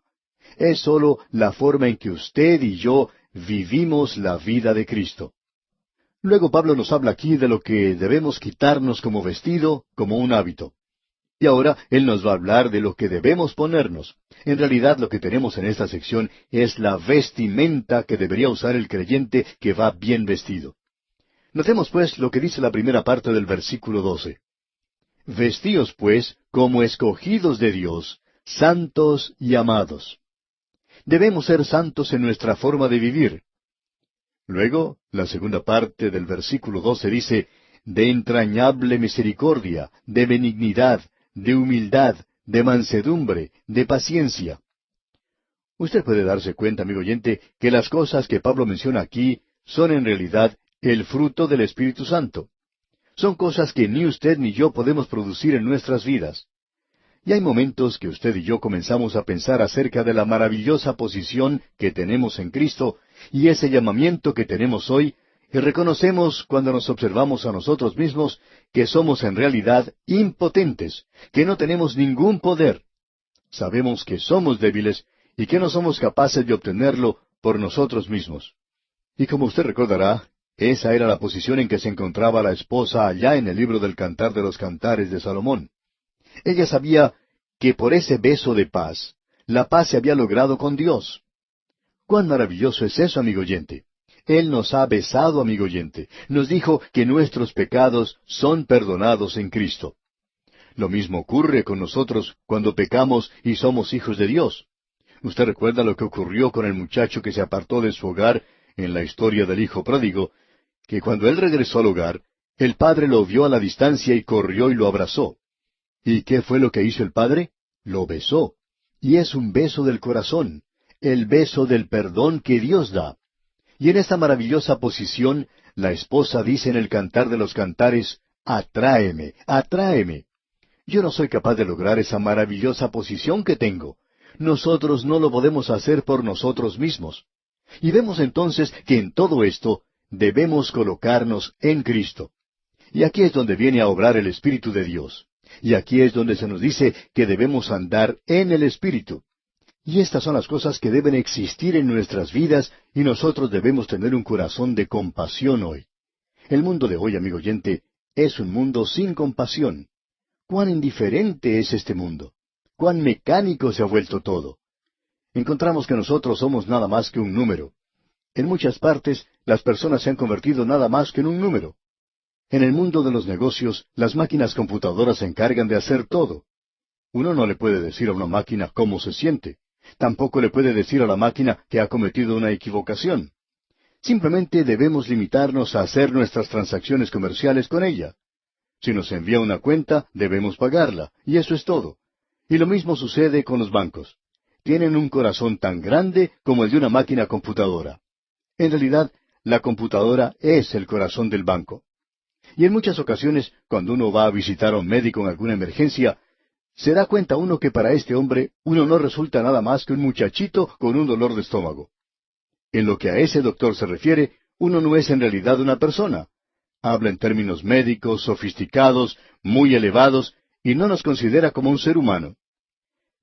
Es sólo la forma en que usted y yo vivimos la vida de Cristo. Luego Pablo nos habla aquí de lo que debemos quitarnos como vestido, como un hábito. Y ahora él nos va a hablar de lo que debemos ponernos. En realidad lo que tenemos en esta sección es la vestimenta que debería usar el creyente que va bien vestido. Notemos pues lo que dice la primera parte del versículo 12. Vestíos pues como escogidos de Dios, santos y amados. Debemos ser santos en nuestra forma de vivir. Luego, la segunda parte del versículo 12 dice, de entrañable misericordia, de benignidad, de humildad, de mansedumbre, de paciencia. Usted puede darse cuenta, amigo oyente, que las cosas que Pablo menciona aquí son en realidad el fruto del Espíritu Santo. Son cosas que ni usted ni yo podemos producir en nuestras vidas. Y hay momentos que usted y yo comenzamos a pensar acerca de la maravillosa posición que tenemos en Cristo y ese llamamiento que tenemos hoy, y reconocemos cuando nos observamos a nosotros mismos que somos en realidad impotentes, que no tenemos ningún poder. Sabemos que somos débiles y que no somos capaces de obtenerlo por nosotros mismos. Y como usted recordará, esa era la posición en que se encontraba la esposa allá en el libro del Cantar de los Cantares de Salomón. Ella sabía que por ese beso de paz, la paz se había logrado con Dios. ¡Cuán maravilloso es eso, amigo oyente! Él nos ha besado, amigo oyente. Nos dijo que nuestros pecados son perdonados en Cristo. Lo mismo ocurre con nosotros cuando pecamos y somos hijos de Dios. Usted recuerda lo que ocurrió con el muchacho que se apartó de su hogar en la historia del hijo pródigo, que cuando él regresó al hogar, el padre lo vio a la distancia y corrió y lo abrazó. ¿Y qué fue lo que hizo el padre? Lo besó. Y es un beso del corazón, el beso del perdón que Dios da. Y en esta maravillosa posición, la esposa dice en el Cantar de los Cantares, atráeme, atráeme. Yo no soy capaz de lograr esa maravillosa posición que tengo. Nosotros no lo podemos hacer por nosotros mismos. Y vemos entonces que en todo esto debemos colocarnos en Cristo. Y aquí es donde viene a obrar el Espíritu de Dios. Y aquí es donde se nos dice que debemos andar en el Espíritu. Y estas son las cosas que deben existir en nuestras vidas y nosotros debemos tener un corazón de compasión hoy. El mundo de hoy, amigo oyente, es un mundo sin compasión. Cuán indiferente es este mundo. Cuán mecánico se ha vuelto todo. Encontramos que nosotros somos nada más que un número. En muchas partes, las personas se han convertido nada más que en un número. En el mundo de los negocios, las máquinas computadoras se encargan de hacer todo. Uno no le puede decir a una máquina cómo se siente. Tampoco le puede decir a la máquina que ha cometido una equivocación. Simplemente debemos limitarnos a hacer nuestras transacciones comerciales con ella. Si nos envía una cuenta, debemos pagarla, y eso es todo. Y lo mismo sucede con los bancos. Tienen un corazón tan grande como el de una máquina computadora. En realidad, la computadora es el corazón del banco. Y en muchas ocasiones, cuando uno va a visitar a un médico en alguna emergencia, se da cuenta uno que para este hombre uno no resulta nada más que un muchachito con un dolor de estómago. En lo que a ese doctor se refiere, uno no es en realidad una persona. Habla en términos médicos, sofisticados, muy elevados, y no nos considera como un ser humano.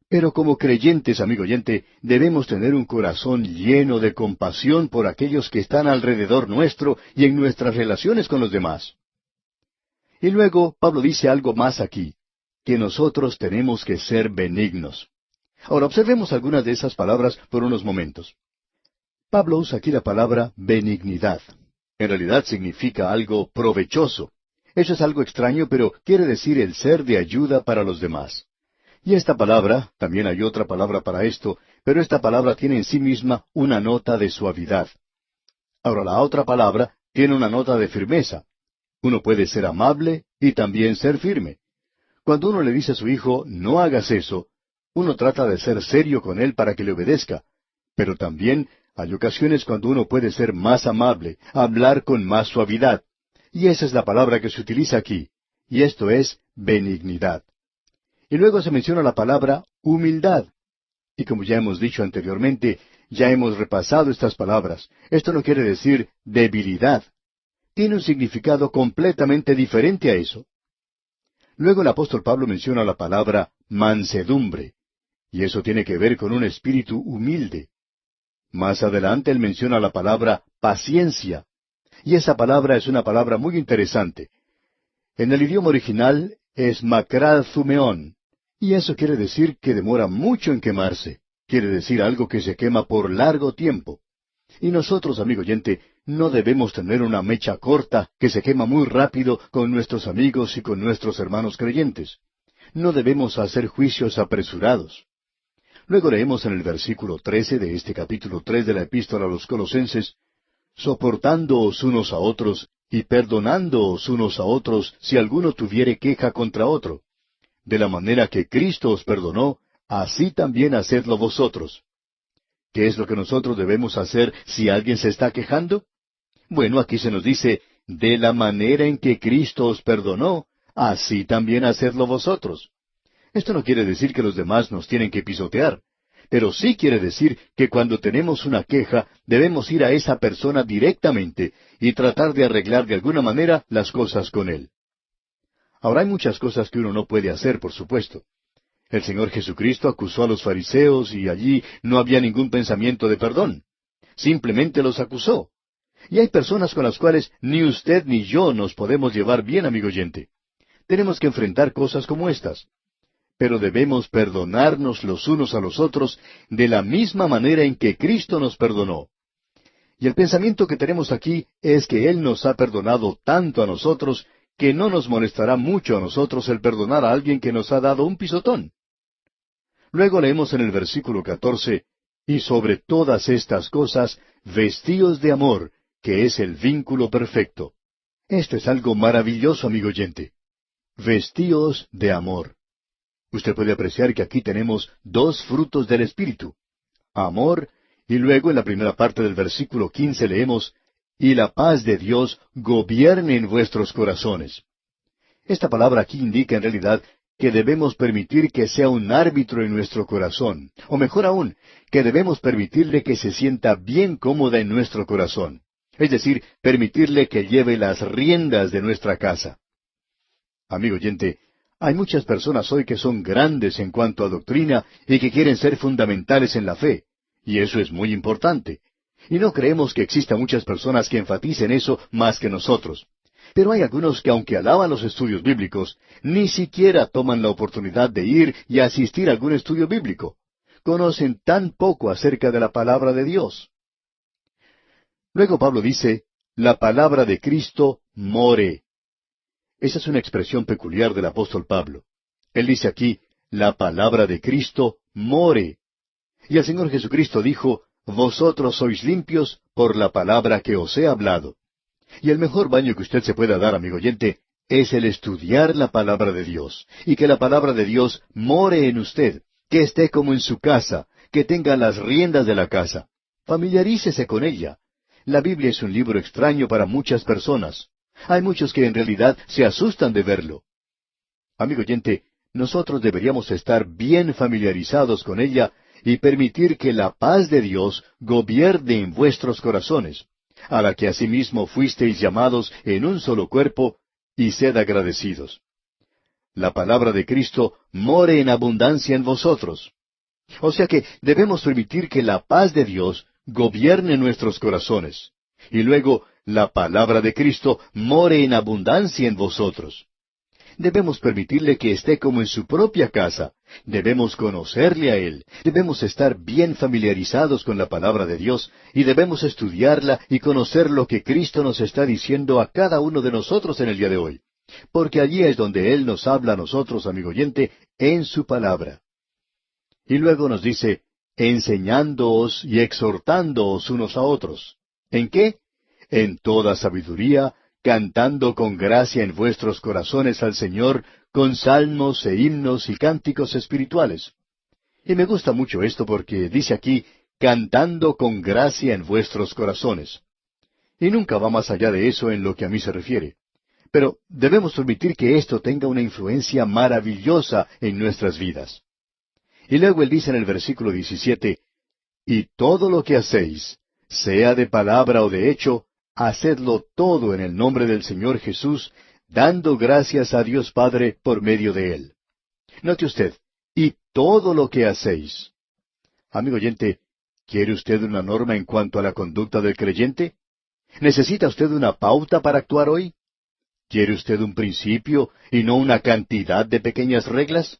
Pero como creyentes, amigo oyente, debemos tener un corazón lleno de compasión por aquellos que están alrededor nuestro y en nuestras relaciones con los demás. Y luego Pablo dice algo más aquí, que nosotros tenemos que ser benignos. Ahora observemos algunas de esas palabras por unos momentos. Pablo usa aquí la palabra benignidad. En realidad significa algo provechoso. Eso es algo extraño, pero quiere decir el ser de ayuda para los demás. Y esta palabra, también hay otra palabra para esto, pero esta palabra tiene en sí misma una nota de suavidad. Ahora la otra palabra tiene una nota de firmeza. Uno puede ser amable y también ser firme. Cuando uno le dice a su hijo, no hagas eso, uno trata de ser serio con él para que le obedezca. Pero también hay ocasiones cuando uno puede ser más amable, hablar con más suavidad. Y esa es la palabra que se utiliza aquí. Y esto es benignidad. Y luego se menciona la palabra humildad. Y como ya hemos dicho anteriormente, ya hemos repasado estas palabras. Esto no quiere decir debilidad. Tiene un significado completamente diferente a eso. Luego el apóstol Pablo menciona la palabra mansedumbre. Y eso tiene que ver con un espíritu humilde. Más adelante él menciona la palabra paciencia. Y esa palabra es una palabra muy interesante. En el idioma original es makral-thumeón. Y eso quiere decir que demora mucho en quemarse. Quiere decir algo que se quema por largo tiempo. Y nosotros, amigo oyente, no debemos tener una mecha corta que se quema muy rápido con nuestros amigos y con nuestros hermanos creyentes. No debemos hacer juicios apresurados. Luego leemos en el versículo 13 de este capítulo 3 de la Epístola a los Colosenses, soportándoos unos a otros y perdonándoos unos a otros si alguno tuviere queja contra otro. De la manera que Cristo os perdonó, así también hacedlo vosotros. ¿Qué es lo que nosotros debemos hacer si alguien se está quejando? Bueno, aquí se nos dice, de la manera en que Cristo os perdonó, así también hacedlo vosotros. Esto no quiere decir que los demás nos tienen que pisotear, pero sí quiere decir que cuando tenemos una queja debemos ir a esa persona directamente y tratar de arreglar de alguna manera las cosas con él. Ahora hay muchas cosas que uno no puede hacer, por supuesto. El Señor Jesucristo acusó a los fariseos y allí no había ningún pensamiento de perdón. Simplemente los acusó. Y hay personas con las cuales ni usted ni yo nos podemos llevar bien, amigo oyente. Tenemos que enfrentar cosas como estas. Pero debemos perdonarnos los unos a los otros de la misma manera en que Cristo nos perdonó. Y el pensamiento que tenemos aquí es que Él nos ha perdonado tanto a nosotros que no nos molestará mucho a nosotros el perdonar a alguien que nos ha dado un pisotón. Luego leemos en el versículo 14, y sobre todas estas cosas, vestíos de amor, que es el vínculo perfecto. Esto es algo maravilloso, amigo oyente. Vestíos de amor. Usted puede apreciar que aquí tenemos dos frutos del Espíritu. Amor, y luego en la primera parte del versículo 15 leemos, y la paz de Dios gobierne en vuestros corazones. Esta palabra aquí indica en realidad que debemos permitir que sea un árbitro en nuestro corazón, o mejor aún, que debemos permitirle que se sienta bien cómoda en nuestro corazón. Es decir, permitirle que lleve las riendas de nuestra casa. Amigo oyente, hay muchas personas hoy que son grandes en cuanto a doctrina y que quieren ser fundamentales en la fe, y eso es muy importante. Y no creemos que exista muchas personas que enfaticen eso más que nosotros. Pero hay algunos que, aunque alaban los estudios bíblicos, ni siquiera toman la oportunidad de ir y asistir a algún estudio bíblico. Conocen tan poco acerca de la palabra de Dios. Luego Pablo dice, la palabra de Cristo more. Esa es una expresión peculiar del apóstol Pablo. Él dice aquí, la palabra de Cristo more. Y el Señor Jesucristo dijo, vosotros sois limpios por la palabra que os he hablado. Y el mejor baño que usted se pueda dar, amigo oyente, es el estudiar la palabra de Dios, y que la palabra de Dios more en usted, que esté como en su casa, que tenga las riendas de la casa. Familiarícese con ella. La Biblia es un libro extraño para muchas personas. Hay muchos que en realidad se asustan de verlo. Amigo oyente, nosotros deberíamos estar bien familiarizados con ella y permitir que la paz de Dios gobierne en vuestros corazones, a la que asimismo fuisteis llamados en un solo cuerpo, y sed agradecidos. La palabra de Cristo more en abundancia en vosotros. O sea que debemos permitir que la paz de Dios gobierne nuestros corazones. Y luego, la palabra de Cristo more en abundancia en vosotros. Debemos permitirle que esté como en su propia casa. Debemos conocerle a Él. Debemos estar bien familiarizados con la palabra de Dios y debemos estudiarla y conocer lo que Cristo nos está diciendo a cada uno de nosotros en el día de hoy. Porque allí es donde Él nos habla a nosotros, amigo oyente, en su palabra. Y luego nos dice, enseñándoos y exhortándoos unos a otros. ¿En qué? En toda sabiduría, cantando con gracia en vuestros corazones al Señor, con salmos e himnos y cánticos espirituales. Y me gusta mucho esto porque dice aquí, cantando con gracia en vuestros corazones. Y nunca va más allá de eso en lo que a mí se refiere. Pero debemos permitir que esto tenga una influencia maravillosa en nuestras vidas. Y luego él dice en el versículo 17, y todo lo que hacéis, sea de palabra o de hecho, hacedlo todo en el nombre del Señor Jesús, dando gracias a Dios Padre por medio de Él. Note usted, y todo lo que hacéis. Amigo oyente, ¿quiere usted una norma en cuanto a la conducta del creyente? ¿Necesita usted una pauta para actuar hoy? ¿Quiere usted un principio y no una cantidad de pequeñas reglas?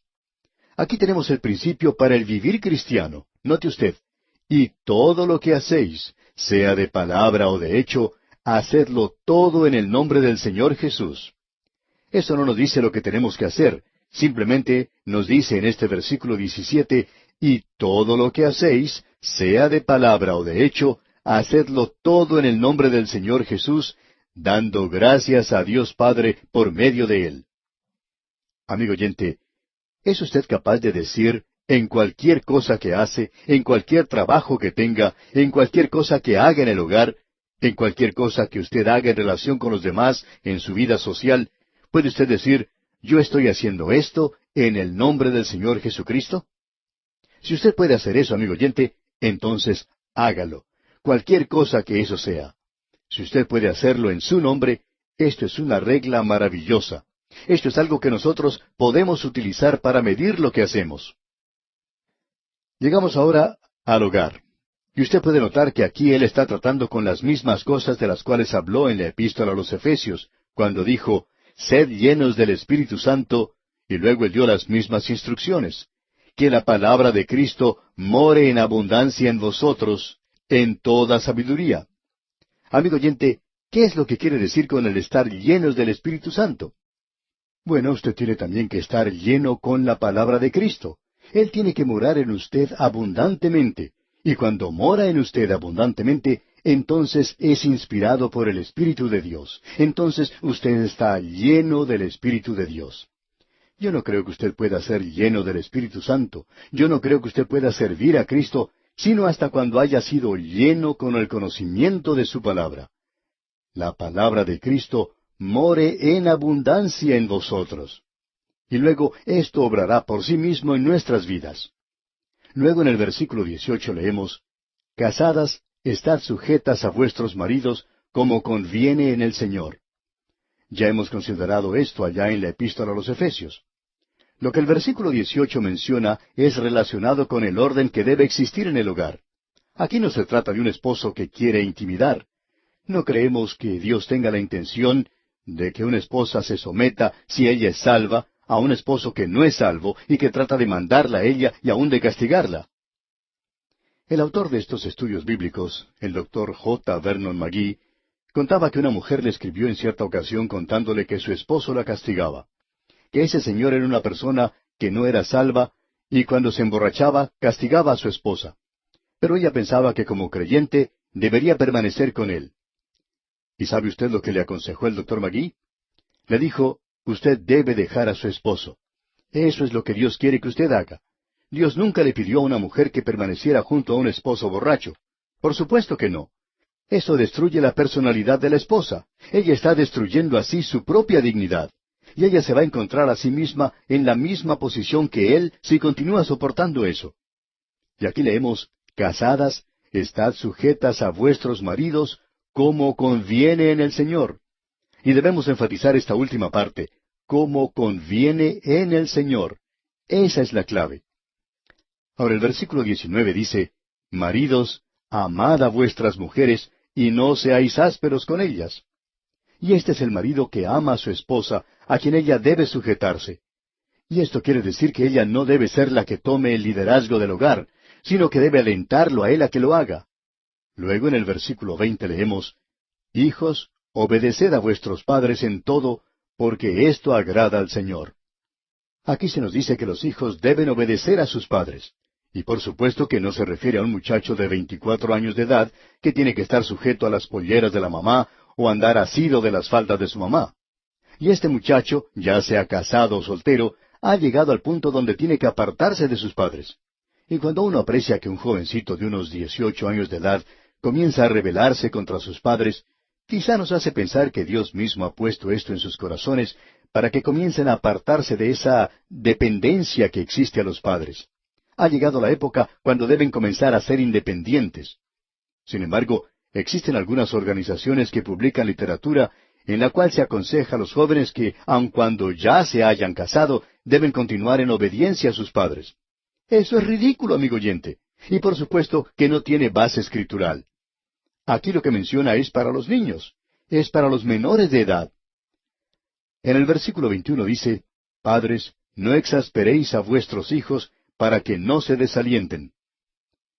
Aquí tenemos el principio para el vivir cristiano. Note usted, y todo lo que hacéis, sea de palabra o de hecho, hacedlo todo en el nombre del Señor Jesús. Eso no nos dice lo que tenemos que hacer, simplemente nos dice en este versículo 17, y todo lo que hacéis, sea de palabra o de hecho, hacedlo todo en el nombre del Señor Jesús, dando gracias a Dios Padre por medio de Él. Amigo oyente, ¿es usted capaz de decir, en cualquier cosa que hace, en cualquier trabajo que tenga, en cualquier cosa que haga en el hogar, en cualquier cosa que usted haga en relación con los demás, en su vida social, puede usted decir, yo estoy haciendo esto en el nombre del Señor Jesucristo? Si usted puede hacer eso, amigo oyente, entonces hágalo, cualquier cosa que eso sea. Si usted puede hacerlo en su nombre, esto es una regla maravillosa. Esto es algo que nosotros podemos utilizar para medir lo que hacemos. Llegamos ahora al hogar. Y usted puede notar que aquí él está tratando con las mismas cosas de las cuales habló en la epístola a los Efesios, cuando dijo, sed llenos del Espíritu Santo, y luego él dio las mismas instrucciones. Que la palabra de Cristo more en abundancia en vosotros, en toda sabiduría. Amigo oyente, ¿qué es lo que quiere decir con el estar llenos del Espíritu Santo? Bueno, usted tiene también que estar lleno con la palabra de Cristo. Él tiene que morar en usted abundantemente. Y cuando mora en usted abundantemente, entonces es inspirado por el Espíritu de Dios. Entonces usted está lleno del Espíritu de Dios. Yo no creo que usted pueda ser lleno del Espíritu Santo. Yo no creo que usted pueda servir a Cristo, sino hasta cuando haya sido lleno con el conocimiento de su palabra. La palabra de Cristo more en abundancia en vosotros. Y luego esto obrará por sí mismo en nuestras vidas. Luego en el versículo 18 leemos, Casadas, estad sujetas a vuestros maridos, como conviene en el Señor. Ya hemos considerado esto allá en la epístola a los Efesios. Lo que el versículo 18 menciona es relacionado con el orden que debe existir en el hogar. Aquí no se trata de un esposo que quiere intimidar. No creemos que Dios tenga la intención de que una esposa se someta, si ella es salva, a un esposo que no es salvo y que trata de mandarla a ella y aún de castigarla. El autor de estos estudios bíblicos, el doctor J. Vernon McGee, contaba que una mujer le escribió en cierta ocasión contándole que su esposo la castigaba, que ese señor era una persona que no era salva y cuando se emborrachaba castigaba a su esposa. Pero ella pensaba que como creyente debería permanecer con él. ¿Y sabe usted lo que le aconsejó el doctor McGee? Le dijo, usted debe dejar a su esposo. Eso es lo que Dios quiere que usted haga. Dios nunca le pidió a una mujer que permaneciera junto a un esposo borracho. Por supuesto que no. Eso destruye la personalidad de la esposa. Ella está destruyendo así su propia dignidad. Y ella se va a encontrar a sí misma en la misma posición que él si continúa soportando eso. Y aquí leemos, casadas, estad sujetas a vuestros maridos, como conviene en el Señor. Y debemos enfatizar esta última parte, como conviene en el Señor. Esa es la clave. Ahora el versículo 19 dice, maridos, amad a vuestras mujeres, y no seáis ásperos con ellas. Y este es el marido que ama a su esposa, a quien ella debe sujetarse. Y esto quiere decir que ella no debe ser la que tome el liderazgo del hogar, sino que debe alentarlo a él a que lo haga. Luego en el versículo 20 leemos, hijos, obedeced a vuestros padres en todo, porque esto agrada al Señor. Aquí se nos dice que los hijos deben obedecer a sus padres. Y por supuesto que no se refiere a un muchacho de 24 años de edad que tiene que estar sujeto a las polleras de la mamá o andar asido de las faldas de su mamá. Y este muchacho, ya sea casado o soltero, ha llegado al punto donde tiene que apartarse de sus padres. Y cuando uno aprecia que un jovencito de unos 18 años de edad comienza a rebelarse contra sus padres, quizá nos hace pensar que Dios mismo ha puesto esto en sus corazones para que comiencen a apartarse de esa dependencia que existe a los padres. Ha llegado la época cuando deben comenzar a ser independientes. Sin embargo, existen algunas organizaciones que publican literatura en la cual se aconseja a los jóvenes que, aun cuando ya se hayan casado, deben continuar en obediencia a sus padres. Eso es ridículo, amigo oyente, y por supuesto que no tiene base escritural. Aquí lo que menciona es para los niños, es para los menores de edad. En el versículo 21 dice, padres, no exasperéis a vuestros hijos para que no se desalienten.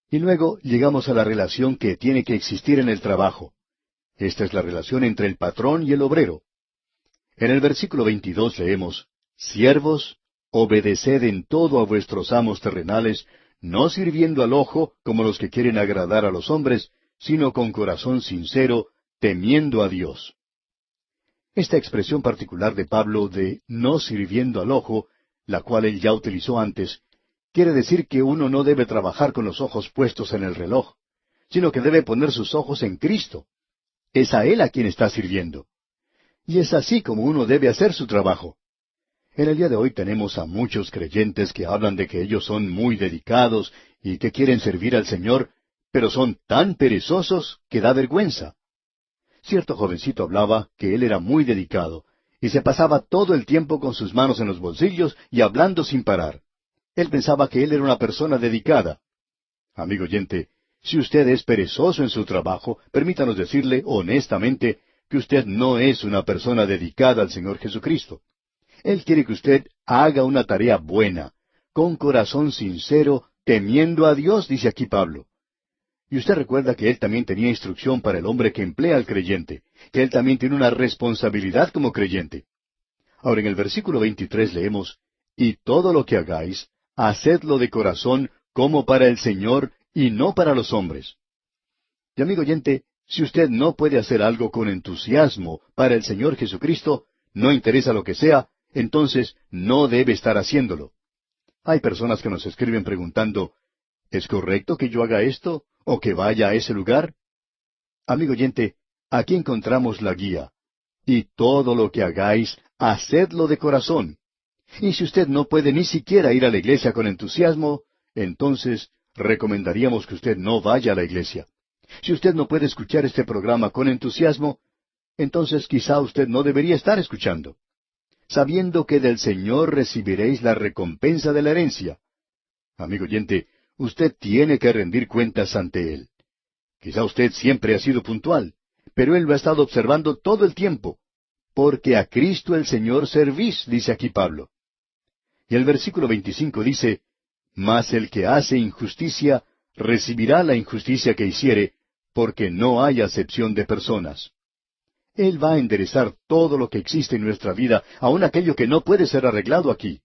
Y luego llegamos a la relación que tiene que existir en el trabajo. Esta es la relación entre el patrón y el obrero. En el versículo 22 leemos, siervos, obedeced en todo a vuestros amos terrenales, no sirviendo al ojo como los que quieren agradar a los hombres, sino con corazón sincero, temiendo a Dios. Esta expresión particular de Pablo de no sirviendo al ojo, la cual él ya utilizó antes, quiere decir que uno no debe trabajar con los ojos puestos en el reloj, sino que debe poner sus ojos en Cristo. Es a Él a quien está sirviendo. Y es así como uno debe hacer su trabajo. En el día de hoy tenemos a muchos creyentes que hablan de que ellos son muy dedicados y que quieren servir al Señor, pero son tan perezosos que da vergüenza. Cierto jovencito hablaba que él era muy dedicado, y se pasaba todo el tiempo con sus manos en los bolsillos y hablando sin parar. Él pensaba que él era una persona dedicada. Amigo oyente, si usted es perezoso en su trabajo, permítanos decirle honestamente que usted no es una persona dedicada al Señor Jesucristo. Él quiere que usted haga una tarea buena, con corazón sincero, temiendo a Dios, dice aquí Pablo. Y usted recuerda que él también tenía instrucción para el hombre que emplea al creyente, que él también tiene una responsabilidad como creyente. Ahora en el versículo 23 leemos, y todo lo que hagáis, hacedlo de corazón como para el Señor y no para los hombres. Y amigo oyente, si usted no puede hacer algo con entusiasmo para el Señor Jesucristo, no interesa lo que sea, entonces no debe estar haciéndolo. Hay personas que nos escriben preguntando, ¿es correcto que yo haga esto o que vaya a ese lugar? Amigo oyente, aquí encontramos la guía. Y todo lo que hagáis, hacedlo de corazón. Y si usted no puede ni siquiera ir a la iglesia con entusiasmo, entonces recomendaríamos que usted no vaya a la iglesia. Si usted no puede escuchar este programa con entusiasmo, entonces quizá usted no debería estar escuchando. Sabiendo que del Señor recibiréis la recompensa de la herencia. Amigo oyente, usted tiene que rendir cuentas ante Él. Quizá usted siempre ha sido puntual, pero Él lo ha estado observando todo el tiempo. porque a Cristo el Señor servís, dice aquí Pablo. Y el versículo 25 dice, mas el que hace injusticia recibirá la injusticia que hiciere, porque no hay acepción de personas. Él va a enderezar todo lo que existe en nuestra vida, aun aquello que no puede ser arreglado aquí.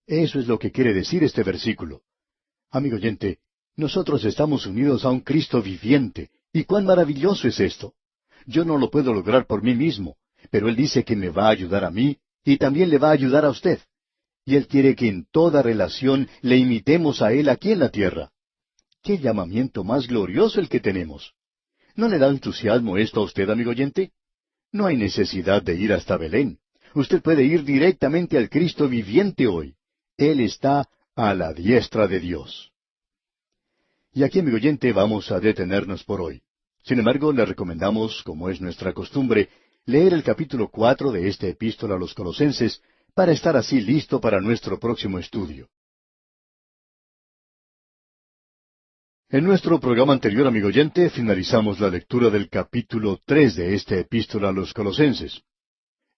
Eso es lo que quiere decir este versículo. Amigo oyente, nosotros estamos unidos a un Cristo viviente, y cuán maravilloso es esto. Yo no lo puedo lograr por mí mismo, pero Él dice que me va a ayudar a mí, y también le va a ayudar a usted. Y Él quiere que en toda relación le imitemos a Él aquí en la tierra. ¡Qué llamamiento más glorioso el que tenemos! ¿No le da entusiasmo esto a usted, amigo oyente? No hay necesidad de ir hasta Belén. Usted puede ir directamente al Cristo viviente hoy. Él está a la diestra de Dios. Y aquí, amigo oyente, vamos a detenernos por hoy. Sin embargo, le recomendamos, como es nuestra costumbre, leer el capítulo 4 de esta epístola a los Colosenses, para estar así listo para nuestro próximo estudio. En nuestro programa anterior, amigo oyente, finalizamos la lectura del capítulo 3 de esta epístola a los Colosenses.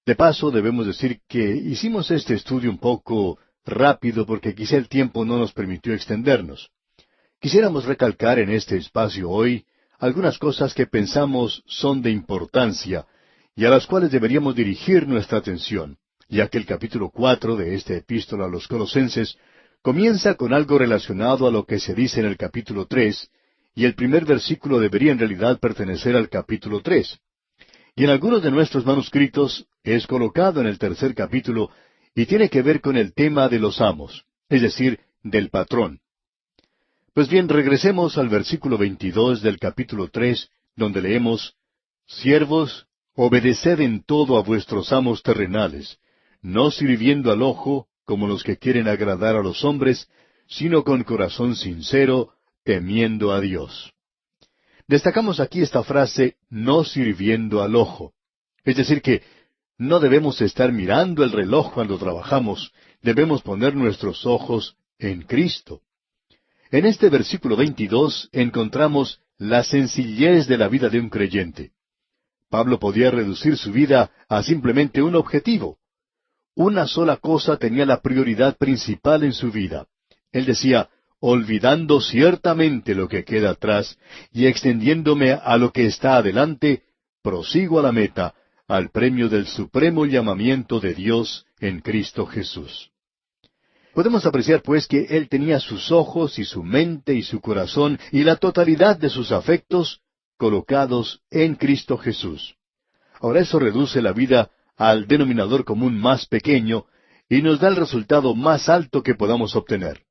De paso, debemos decir que hicimos este estudio un poco rápido porque quizá el tiempo no nos permitió extendernos. Quisiéramos recalcar en este espacio hoy algunas cosas que pensamos son de importancia y a las cuales deberíamos dirigir nuestra atención, ya que el capítulo 4 de esta epístola a los Colosenses comienza con algo relacionado a lo que se dice en el capítulo 3, y el primer versículo debería en realidad pertenecer al capítulo 3. Y en algunos de nuestros manuscritos es colocado en el tercer capítulo y tiene que ver con el tema de los amos, es decir, del patrón. Pues bien, regresemos al versículo 22 del capítulo 3, donde leemos, Siervos, obedeced en todo a vuestros amos terrenales, no sirviendo al ojo, como los que quieren agradar a los hombres, sino con corazón sincero, temiendo a Dios. Destacamos aquí esta frase, no sirviendo al ojo. Es decir que no debemos estar mirando el reloj cuando trabajamos, debemos poner nuestros ojos en Cristo. En este versículo 22 encontramos la sencillez de la vida de un creyente. Pablo podía reducir su vida a simplemente un objetivo. Una sola cosa tenía la prioridad principal en su vida. Él decía, olvidando ciertamente lo que queda atrás y extendiéndome a lo que está adelante, prosigo a la meta, al premio del supremo llamamiento de Dios en Cristo Jesús. Podemos apreciar, pues, que él tenía sus ojos y su mente y su corazón y la totalidad de sus afectos colocados en Cristo Jesús. Ahora eso reduce la vida al denominador común más pequeño y nos da el resultado más alto que podamos obtener.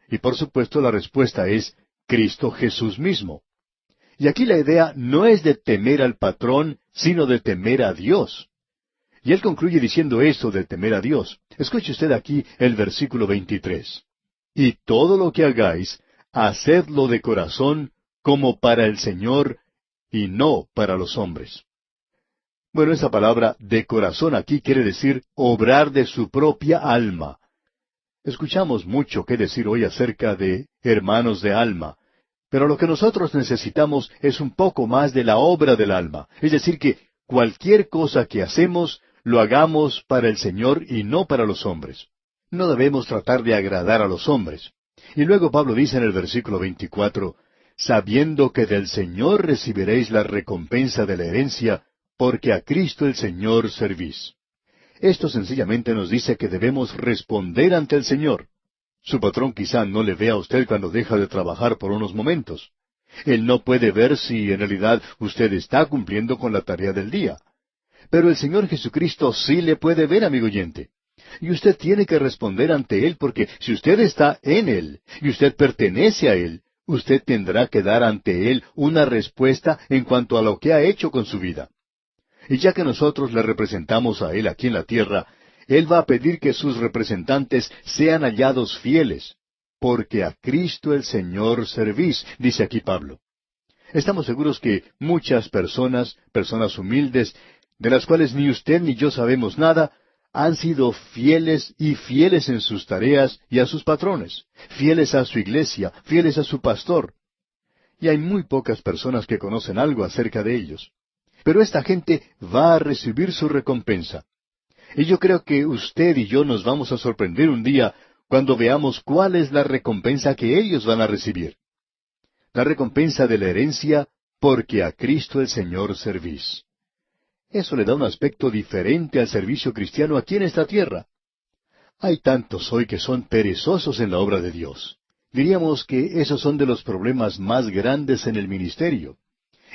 Y por supuesto la respuesta es Cristo Jesús mismo. Y aquí la idea no es de temer al patrón, sino de temer a Dios. Y él concluye diciendo eso de temer a Dios. Escuche usted aquí el versículo 23. Y todo lo que hagáis, hacedlo de corazón, como para el Señor, y no para los hombres. Bueno, esa palabra de corazón aquí quiere decir obrar de su propia alma. Escuchamos mucho que decir hoy acerca de hermanos de alma, pero lo que nosotros necesitamos es un poco más de la obra del alma, es decir, que cualquier cosa que hacemos, lo hagamos para el Señor y no para los hombres. No debemos tratar de agradar a los hombres. Y luego Pablo dice en el versículo 24, sabiendo que del Señor recibiréis la recompensa de la herencia, porque a Cristo el Señor servís. Esto sencillamente nos dice que debemos responder ante el Señor. Su patrón quizá no le vea a usted cuando deja de trabajar por unos momentos. Él no puede ver si en realidad usted está cumpliendo con la tarea del día. Pero el Señor Jesucristo sí le puede ver, amigo oyente. Y usted tiene que responder ante Él porque si usted está en Él y usted pertenece a Él, usted tendrá que dar ante Él una respuesta en cuanto a lo que ha hecho con su vida. Y ya que nosotros le representamos a Él aquí en la tierra, Él va a pedir que sus representantes sean hallados fieles, porque a Cristo el Señor servís, dice aquí Pablo. Estamos seguros que muchas personas humildes, de las cuales ni usted ni yo sabemos nada, han sido fieles y fieles en sus tareas y a sus patrones, fieles a su iglesia, fieles a su pastor. Y hay muy pocas personas que conocen algo acerca de ellos. Pero esta gente va a recibir su recompensa. Y yo creo que usted y yo nos vamos a sorprender un día cuando veamos cuál es la recompensa que ellos van a recibir. La recompensa de la herencia, porque a Cristo el Señor servís. Eso le da un aspecto diferente al servicio cristiano aquí en esta tierra. Hay tantos hoy que son perezosos en la obra de Dios. Diríamos que esos son de los problemas más grandes en el ministerio.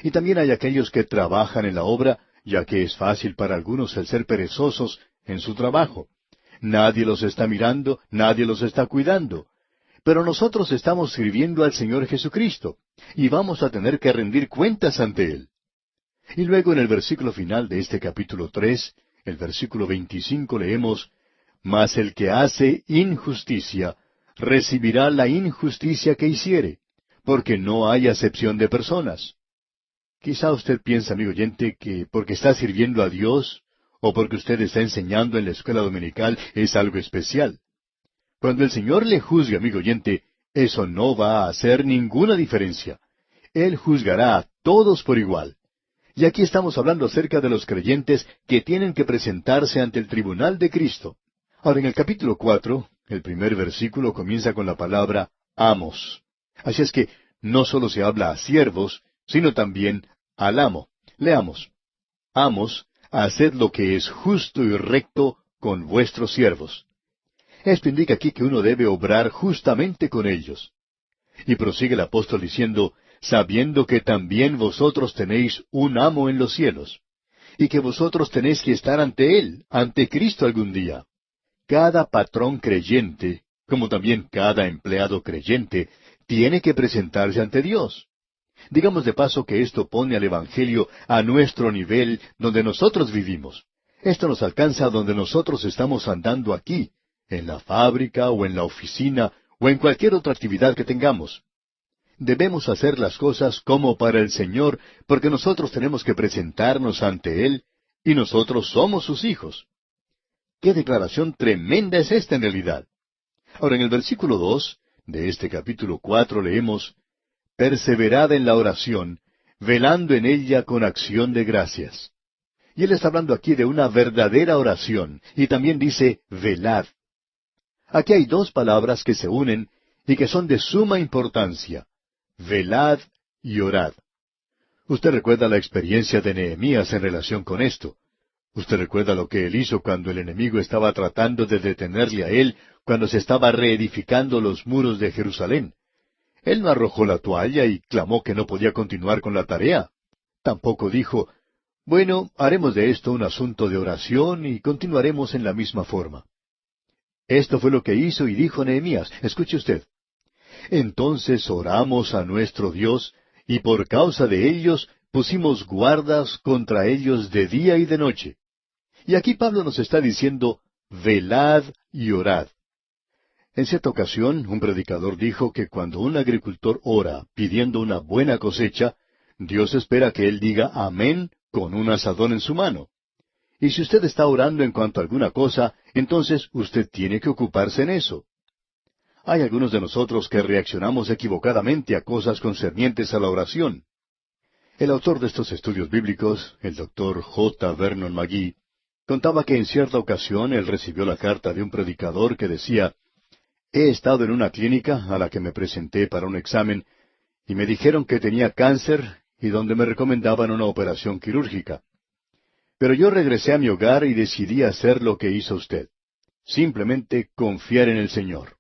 Y también hay aquellos que trabajan en la obra, ya que es fácil para algunos el ser perezosos en su trabajo. Nadie los está mirando, nadie los está cuidando. Pero nosotros estamos sirviendo al Señor Jesucristo, y vamos a tener que rendir cuentas ante Él. Y luego en el versículo final de este capítulo 3, el versículo 25 leemos, Mas el que hace injusticia, recibirá la injusticia que hiciere, porque no hay acepción de personas. Quizá usted piensa, amigo oyente, que porque está sirviendo a Dios, o porque usted está enseñando en la escuela dominical, es algo especial. Cuando el Señor le juzgue, amigo oyente, eso no va a hacer ninguna diferencia. Él juzgará a todos por igual. Y aquí estamos hablando acerca de los creyentes que tienen que presentarse ante el tribunal de Cristo. Ahora, en el capítulo 4, el primer versículo comienza con la palabra amos. Así es que no solo se habla a siervos, sino también al amo. Leamos. Amos, haced lo que es justo y recto con vuestros siervos. Esto indica aquí que uno debe obrar justamente con ellos. Y prosigue el apóstol diciendo, sabiendo que también vosotros tenéis un amo en los cielos, y que vosotros tenéis que estar ante Él, ante Cristo algún día. Cada patrón creyente, como también cada empleado creyente, tiene que presentarse ante Dios. Digamos de paso que esto pone al Evangelio a nuestro nivel donde nosotros vivimos. Esto nos alcanza donde nosotros estamos andando aquí, en la fábrica o en la oficina o en cualquier otra actividad que tengamos. Debemos hacer las cosas como para el Señor, porque nosotros tenemos que presentarnos ante Él, y nosotros somos sus hijos. ¡Qué declaración tremenda es esta en realidad! Ahora, en el versículo 2 de este capítulo 4 leemos, Perseverad en la oración, velando en ella con acción de gracias. Y él está hablando aquí de una verdadera oración, y también dice, velad. Aquí hay dos palabras que se unen y que son de suma importancia. Velad y orad. Usted recuerda la experiencia de Nehemías en relación con esto. Usted recuerda lo que él hizo cuando el enemigo estaba tratando de detenerle a él cuando se estaba reedificando los muros de Jerusalén. Él no arrojó la toalla y clamó que no podía continuar con la tarea. Tampoco dijo, bueno, haremos de esto un asunto de oración y continuaremos en la misma forma. Esto fue lo que hizo y dijo Nehemías. Escuche usted. Entonces oramos a nuestro Dios, y por causa de ellos pusimos guardas contra ellos de día y de noche. Y aquí Pablo nos está diciendo, velad y orad. En cierta ocasión, un predicador dijo que cuando un agricultor ora pidiendo una buena cosecha, Dios espera que él diga amén con un asadón en su mano. Y si usted está orando en cuanto a alguna cosa, entonces usted tiene que ocuparse en eso. Hay algunos de nosotros que reaccionamos equivocadamente a cosas concernientes a la oración. El autor de estos estudios bíblicos, el doctor J. Vernon McGee, contaba que en cierta ocasión él recibió la carta de un predicador que decía, he estado en una clínica a la que me presenté para un examen y me dijeron que tenía cáncer y donde me recomendaban una operación quirúrgica. Pero yo regresé a mi hogar y decidí hacer lo que hizo usted. Simplemente confiar en el Señor.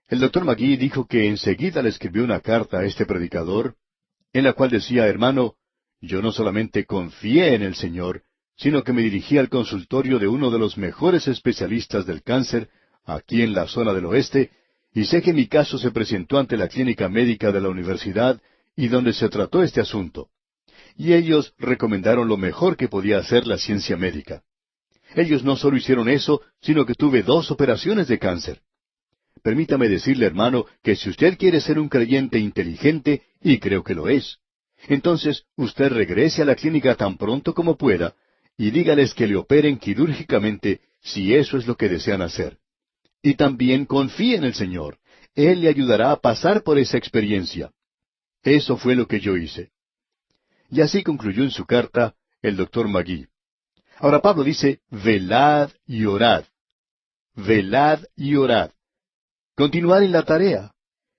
El doctor McGee dijo que enseguida le escribió una carta a este predicador, en la cual decía, hermano, yo no solamente confié en el Señor, sino que me dirigí al consultorio de uno de los mejores especialistas del cáncer, aquí en la zona del oeste, y sé que mi caso se presentó ante la clínica médica de la universidad, y donde se trató este asunto. Y ellos recomendaron lo mejor que podía hacer la ciencia médica. Ellos no solo hicieron eso, sino que tuve 2 operaciones de cáncer. Permítame decirle, hermano, que si usted quiere ser un creyente inteligente, y creo que lo es, entonces usted regrese a la clínica tan pronto como pueda, y dígales que le operen quirúrgicamente si eso es lo que desean hacer. Y también confíe en el Señor. Él le ayudará a pasar por esa experiencia. Eso fue lo que yo hice. Y así concluyó en su carta el doctor Magee. Ahora Pablo dice, velad y orad. Velad y orad. Continuar en la tarea.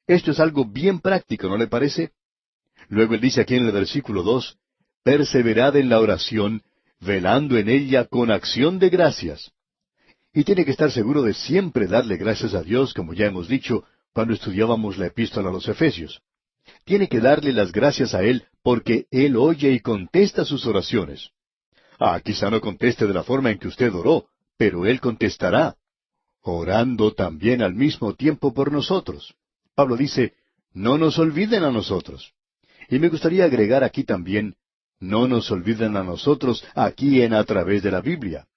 Esto es algo bien práctico, ¿no le parece? Luego él dice aquí en el versículo 2, perseverad en la oración, velando en ella con acción de gracias. Y tiene que estar seguro de siempre darle gracias a Dios, como ya hemos dicho, cuando estudiábamos la epístola a los Efesios. Tiene que darle las gracias a Él porque Él oye y contesta sus oraciones. Quizá no conteste de la forma en que usted oró, pero Él contestará, orando también al mismo tiempo por nosotros. Pablo dice, no nos olviden a nosotros. Y me gustaría agregar aquí también, no nos olviden a nosotros aquí en A Través de la Biblia.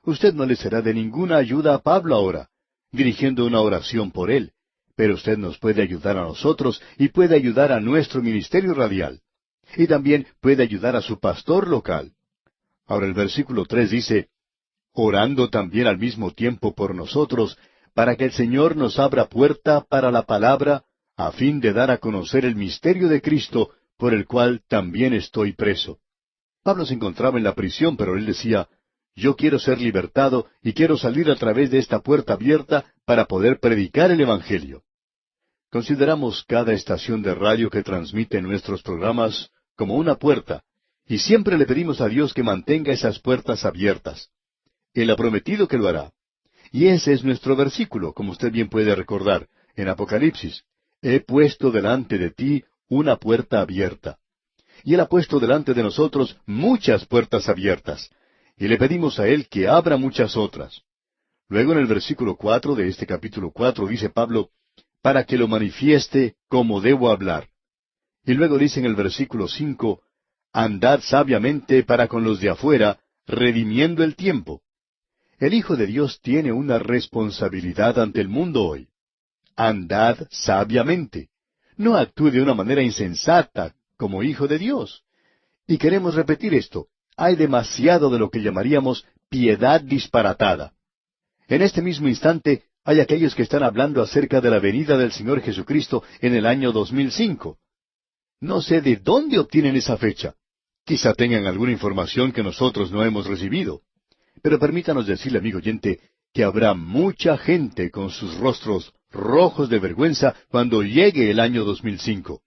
Usted no le será de ninguna ayuda a Pablo ahora, dirigiendo una oración por él, pero usted nos puede ayudar a nosotros y puede ayudar a nuestro ministerio radial. Y también puede ayudar a su pastor local. Ahora el versículo 3 dice, orando también al mismo tiempo por nosotros, para que el Señor nos abra puerta para la palabra, a fin de dar a conocer el misterio de Cristo, por el cual también estoy preso. Pablo se encontraba en la prisión, pero él decía, yo quiero ser libertado y quiero salir a través de esta puerta abierta para poder predicar el Evangelio. Consideramos cada estación de radio que transmite nuestros programas como una puerta, y siempre le pedimos a Dios que mantenga esas puertas abiertas. Él ha prometido que lo hará. Y ese es nuestro versículo, como usted bien puede recordar, en Apocalipsis. He puesto delante de ti una puerta abierta. Y Él ha puesto delante de nosotros muchas puertas abiertas. Y le pedimos a Él que abra muchas otras. Luego en el versículo 4 de este capítulo 4 dice Pablo, para que lo manifieste como debo hablar. Y luego dice en el versículo 5, andad sabiamente para con los de afuera, redimiendo el tiempo. El Hijo de Dios tiene una responsabilidad ante el mundo hoy. Andad sabiamente. No actúe de una manera insensata como Hijo de Dios. Y queremos repetir esto. Hay demasiado de lo que llamaríamos piedad disparatada. En este mismo instante hay aquellos que están hablando acerca de la venida del Señor Jesucristo en el año 2005. No sé de dónde obtienen esa fecha. Quizá tengan alguna información que nosotros no hemos recibido. Pero permítanos decirle, amigo oyente, que habrá mucha gente con sus rostros rojos de vergüenza cuando llegue el año 2005.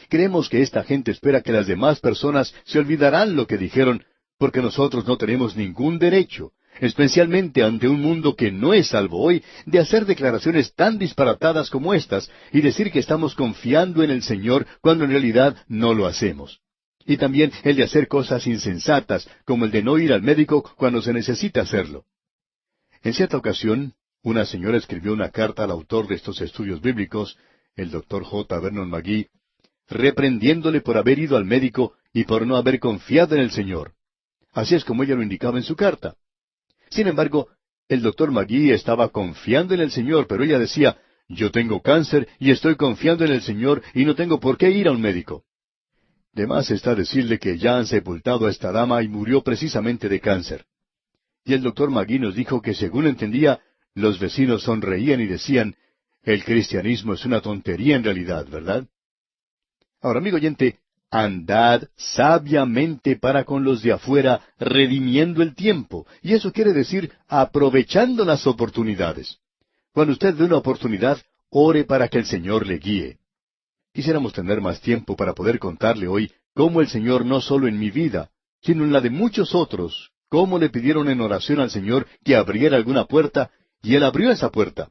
Creemos que esta gente espera que las demás personas se olvidarán lo que dijeron, porque nosotros no tenemos ningún derecho, especialmente ante un mundo que no es salvo hoy, de hacer declaraciones tan disparatadas como estas y decir que estamos confiando en el Señor cuando en realidad no lo hacemos. Y también el de hacer cosas insensatas, como el de no ir al médico cuando se necesita hacerlo. En cierta ocasión, una señora escribió una carta al autor de estos estudios bíblicos, el Dr. J. Vernon Magee, reprendiéndole por haber ido al médico y por no haber confiado en el Señor. Así es como ella lo indicaba en su carta. Sin embargo, el Dr. Magee estaba confiando en el Señor, pero ella decía, yo tengo cáncer y estoy confiando en el Señor y no tengo por qué ir a un médico. De más está decirle que ya han sepultado a esta dama y murió precisamente de cáncer. Y el Dr. Magee nos dijo que según entendía, los vecinos sonreían y decían, el cristianismo es una tontería en realidad, ¿verdad? Ahora, amigo oyente, andad sabiamente para con los de afuera, redimiendo el tiempo. Y eso quiere decir aprovechando las oportunidades. Cuando usted ve una oportunidad, ore para que el Señor le guíe. Quisiéramos tener más tiempo para poder contarle hoy cómo el Señor no solo en mi vida, sino en la de muchos otros, cómo le pidieron en oración al Señor que abriera alguna puerta, y Él abrió esa puerta.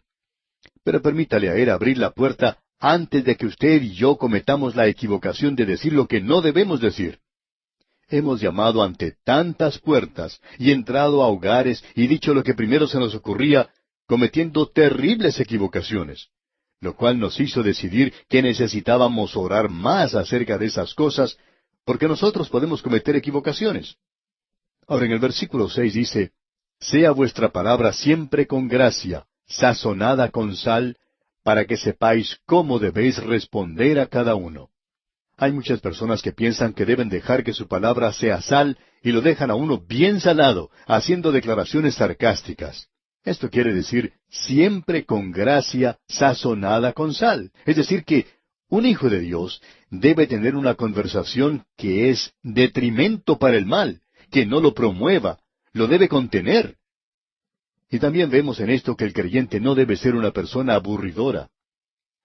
Pero permítale a Él abrir la puerta antes de que usted y yo cometamos la equivocación de decir lo que no debemos decir. Hemos llamado ante tantas puertas y entrado a hogares y dicho lo que primero se nos ocurría, cometiendo terribles equivocaciones, lo cual nos hizo decidir que necesitábamos orar más acerca de esas cosas, porque nosotros podemos cometer equivocaciones. Ahora en el versículo 6 dice, sea vuestra palabra siempre con gracia, sazonada con sal, para que sepáis cómo debéis responder a cada uno. Hay muchas personas que piensan que deben dejar que su palabra sea sal y lo dejan a uno bien salado, haciendo declaraciones sarcásticas. Esto quiere decir siempre con gracia, sazonada con sal. Es decir que Un hijo de Dios debe tener una conversación que es detrimento para el mal, que no lo promueva, lo debe contener. Y también vemos en esto que el creyente no debe ser una persona aburridora.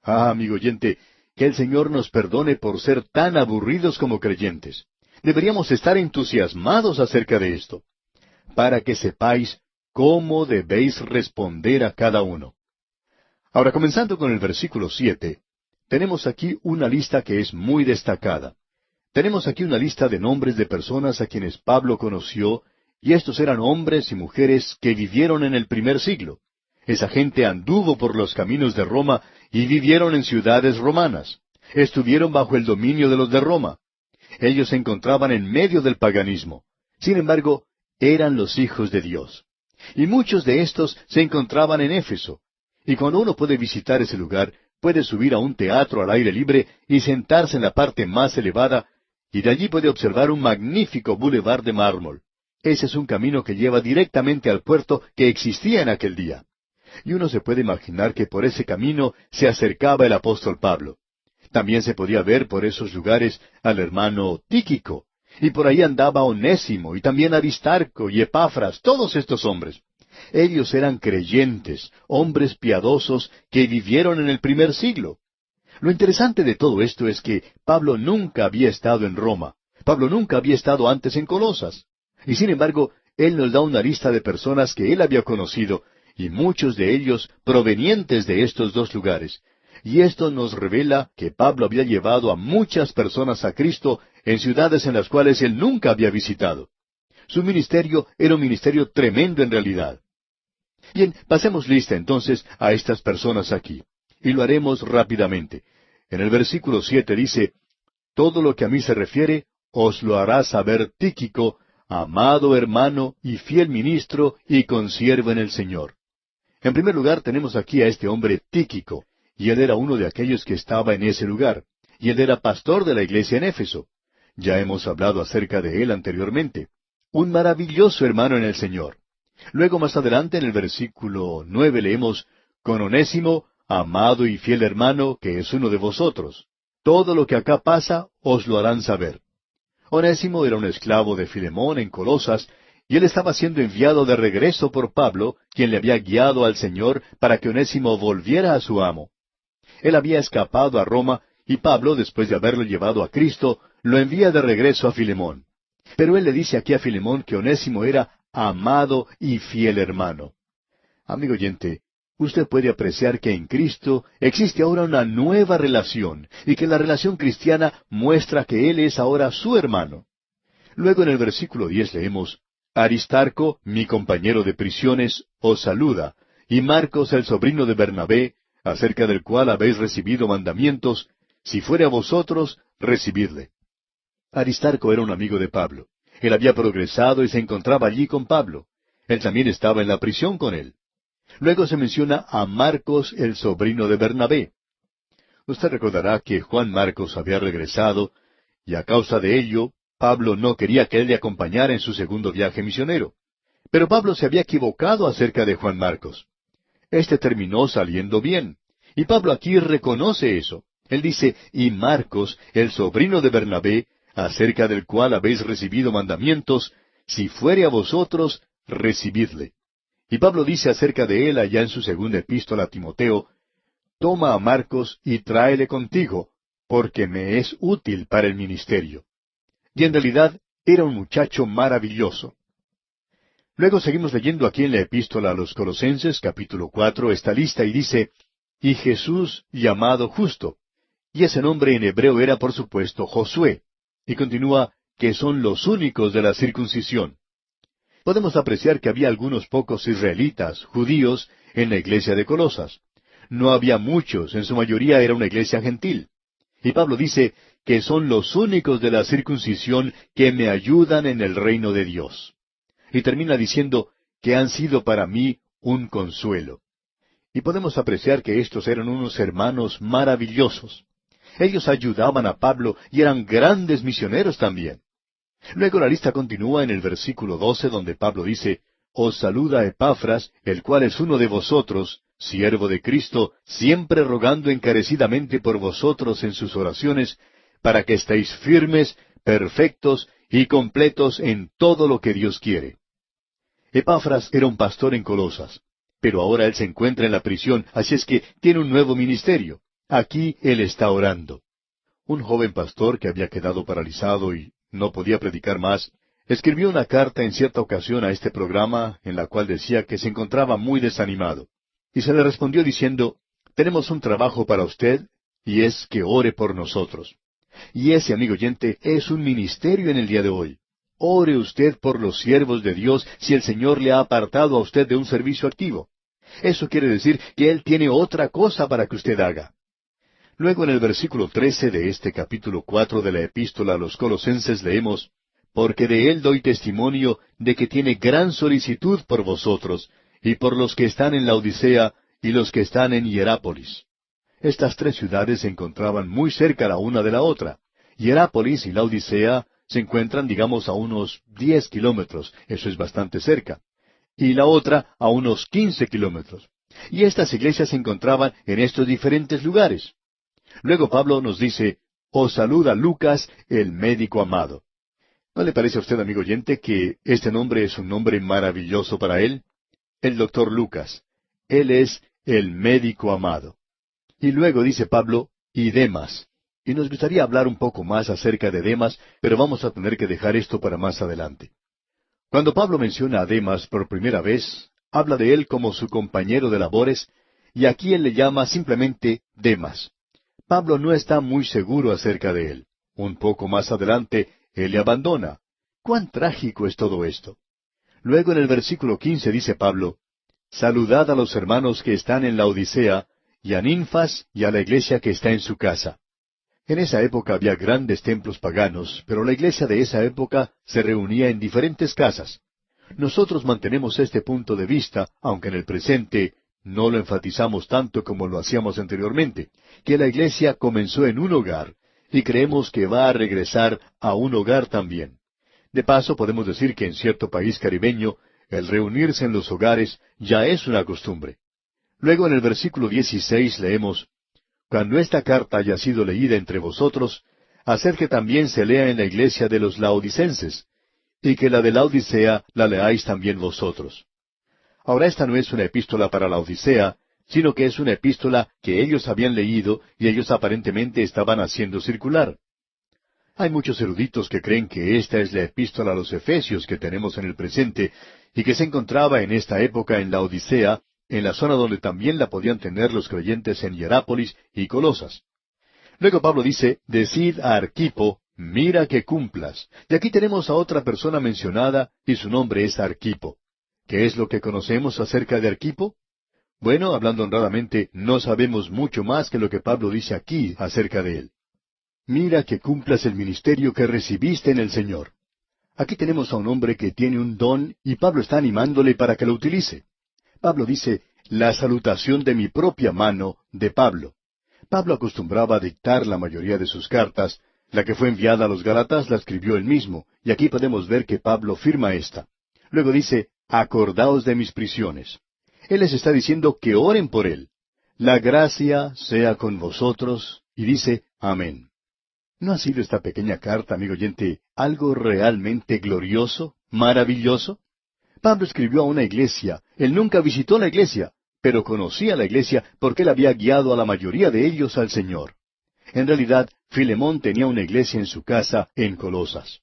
Ah, amigo oyente, que el Señor nos perdone por ser tan aburridos como creyentes. Deberíamos estar entusiasmados acerca de esto, para que sepáis cómo debéis responder a cada uno. Ahora, comenzando con el versículo 7, tenemos aquí una lista que es muy destacada. Tenemos aquí una lista de nombres de personas a quienes Pablo conoció, y estos eran hombres y mujeres que vivieron en el primer siglo. Esa gente anduvo por los caminos de Roma y vivieron en ciudades romanas. Estuvieron bajo el dominio de los de Roma. Ellos se encontraban en medio del paganismo. Sin embargo, eran los hijos de Dios. Y muchos de estos se encontraban en Éfeso. Y cuando uno puede visitar ese lugar, puede subir a un teatro al aire libre y sentarse en la parte más elevada, y de allí puede observar un magnífico bulevar de mármol. Ese es un camino que lleva directamente al puerto que existía en aquel día. Y uno se puede imaginar que por ese camino se acercaba el apóstol Pablo. También se podía ver por esos lugares al hermano Tíquico, y por ahí andaba Onésimo, y también Aristarco y Epafras, todos estos hombres. Ellos eran creyentes, hombres piadosos que vivieron en el primer siglo. Lo interesante de todo esto es que Pablo nunca había estado en Roma. Pablo nunca había estado antes en Colosas. Y sin embargo, él nos da una lista de personas que él había conocido, y muchos de ellos provenientes de estos dos lugares. Y esto nos revela que Pablo había llevado a muchas personas a Cristo en ciudades en las cuales él nunca había visitado. Su ministerio era un ministerio tremendo en realidad. Bien, pasemos lista entonces a estas personas aquí, y lo haremos rápidamente. En el versículo 7 dice, todo lo que a mí se refiere, os lo hará saber Tíquico, amado hermano y fiel ministro y consiervo en el Señor. En primer lugar tenemos aquí a este hombre Tíquico, y él era uno de aquellos que estaba en ese lugar, y él era pastor de la iglesia en Éfeso. Ya hemos hablado acerca de él anteriormente. Un maravilloso hermano en el Señor. Luego más adelante en el versículo 9 leemos, con Onésimo, amado y fiel hermano, que es uno de vosotros. Todo lo que acá pasa os lo harán saber. Onésimo era un esclavo de Filemón en Colosas, y él estaba siendo enviado de regreso por Pablo, quien le había guiado al Señor para que Onésimo volviera a su amo. Él había escapado a Roma, y Pablo, después de haberlo llevado a Cristo, lo envía de regreso a Filemón. Pero él le dice aquí a Filemón que Onésimo era amado y fiel hermano. Amigo oyente, usted puede apreciar que en Cristo existe ahora una nueva relación, y que la relación cristiana muestra que Él es ahora su hermano. Luego en el versículo 10 leemos, Aristarco, mi compañero de prisiones, os saluda, y Marcos, el sobrino de Bernabé, acerca del cual habéis recibido mandamientos, si fuere a vosotros, recibidle. Aristarco era un amigo de Pablo. Él había progresado y se encontraba allí con Pablo. Él también estaba en la prisión con él. Luego se menciona a Marcos, el sobrino de Bernabé. Usted recordará que Juan Marcos había regresado, y a causa de ello, Pablo no quería que él le acompañara en su segundo viaje misionero. Pero Pablo se había equivocado acerca de Juan Marcos. Este terminó saliendo bien. Y Pablo aquí reconoce eso. Él dice, y Marcos, el sobrino de Bernabé, acerca del cual habéis recibido mandamientos, si fuere a vosotros, recibidle. Y Pablo dice acerca de él allá en su segunda epístola a Timoteo, toma a Marcos y tráele contigo, porque me es útil para el ministerio. Y en realidad era un muchacho maravilloso. Luego seguimos leyendo aquí en la epístola a los Colosenses, capítulo 4, esta lista y dice, y Jesús llamado justo. Y ese nombre en hebreo era por supuesto Josué. Y continúa, que son los únicos de la circuncisión. Podemos apreciar que había algunos pocos israelitas, judíos, en la iglesia de Colosas. No había muchos, en su mayoría era una iglesia gentil. Y Pablo dice que son los únicos de la circuncisión que me ayudan en el reino de Dios. Y termina diciendo que han sido para mí un consuelo. Y podemos apreciar que estos eran unos hermanos maravillosos. Ellos ayudaban a Pablo y eran grandes misioneros también. Luego la lista continúa en el versículo 12, donde Pablo dice, os saluda Epafras, el cual es uno de vosotros, siervo de Cristo, siempre rogando encarecidamente por vosotros en sus oraciones, para que estéis firmes, perfectos y completos en todo lo que Dios quiere. Epafras era un pastor en Colosas, pero ahora él se encuentra en la prisión, así es que tiene un nuevo ministerio. Aquí él está orando. Un joven pastor que había quedado paralizado y no podía predicar más, escribió una carta en cierta ocasión a este programa en la cual decía que se encontraba muy desanimado. Y se le respondió diciendo, tenemos un trabajo para usted, y es que ore por nosotros. Y ese, amigo oyente, es un ministerio en el día de hoy. Ore usted por los siervos de Dios si el Señor le ha apartado a usted de un servicio activo. Eso quiere decir que Él tiene otra cosa para que usted haga. Luego en el versículo 13 de este capítulo 4 de la epístola a los Colosenses leemos, porque de Él doy testimonio de que tiene gran solicitud por vosotros, y por los que están en Laodicea, y los que están en Hierápolis. Estas tres ciudades se encontraban muy cerca la una de la otra. Hierápolis y Laodicea se encuentran, digamos, a unos 10 kilómetros, eso es bastante cerca, y la otra a unos 15 kilómetros. Y estas iglesias se encontraban en estos diferentes lugares. Luego Pablo nos dice, os saluda Lucas, el médico amado. ¿No le parece a usted, amigo oyente, que este nombre es un nombre maravilloso para él? El doctor Lucas. Él es el médico amado. Y luego dice Pablo, y Demas. Y nos gustaría hablar un poco más acerca de Demas, pero vamos a tener que dejar esto para más adelante. Cuando Pablo menciona a Demas por primera vez, habla de él como su compañero de labores, y aquí él le llama simplemente Demas. Pablo no está muy seguro acerca de él. Un poco más adelante, él le abandona. ¡Cuán trágico es todo esto! Luego en el versículo 15 dice Pablo, saludad a los hermanos que están en la Odisea, y a Ninfas y a la iglesia que está en su casa. En esa época había grandes templos paganos, pero la iglesia de esa época se reunía en diferentes casas. Nosotros mantenemos este punto de vista, aunque en el presente no lo enfatizamos tanto como lo hacíamos anteriormente, que la iglesia comenzó en un hogar, y creemos que va a regresar a un hogar también. De paso, podemos decir que en cierto país caribeño, el reunirse en los hogares ya es una costumbre. Luego en el versículo 16 leemos, cuando esta carta haya sido leída entre vosotros, haced que también se lea en la iglesia de los laodicenses, y que la de la Odisea la leáis también vosotros. Ahora esta no es una epístola para la Odisea, sino que es una epístola que ellos habían leído y ellos aparentemente estaban haciendo circular. Hay muchos eruditos que creen que esta es la epístola a los Efesios que tenemos en el presente, y que se encontraba en esta época en la Odisea, en la zona donde también la podían tener los creyentes en Hierápolis y Colosas. Luego Pablo dice, decid a Arquipo, mira que cumplas. Y aquí tenemos a otra persona mencionada, y su nombre es Arquipo. ¿Qué es lo que conocemos acerca de Arquipo? Bueno, hablando honradamente, no sabemos mucho más que lo que Pablo dice aquí acerca de él. Mira que cumplas el ministerio que recibiste en el Señor. Aquí tenemos a un hombre que tiene un don, y Pablo está animándole para que lo utilice. Pablo dice, la salutación de mi propia mano, de Pablo. Pablo acostumbraba a dictar la mayoría de sus cartas. La que fue enviada a los Gálatas la escribió él mismo, y aquí podemos ver que Pablo firma esta. Luego dice, acordaos de mis prisiones. Él les está diciendo que oren por él. La gracia sea con vosotros, y dice, amén. ¿No ha sido esta pequeña carta, amigo oyente, algo realmente glorioso, maravilloso? Pablo escribió a una iglesia. Él nunca visitó la iglesia, pero conocía la iglesia porque él había guiado a la mayoría de ellos al Señor. En realidad, Filemón tenía una iglesia en su casa en Colosas.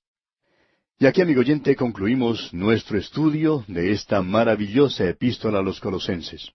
Y aquí, amigo oyente, concluimos nuestro estudio de esta maravillosa epístola a los Colosenses.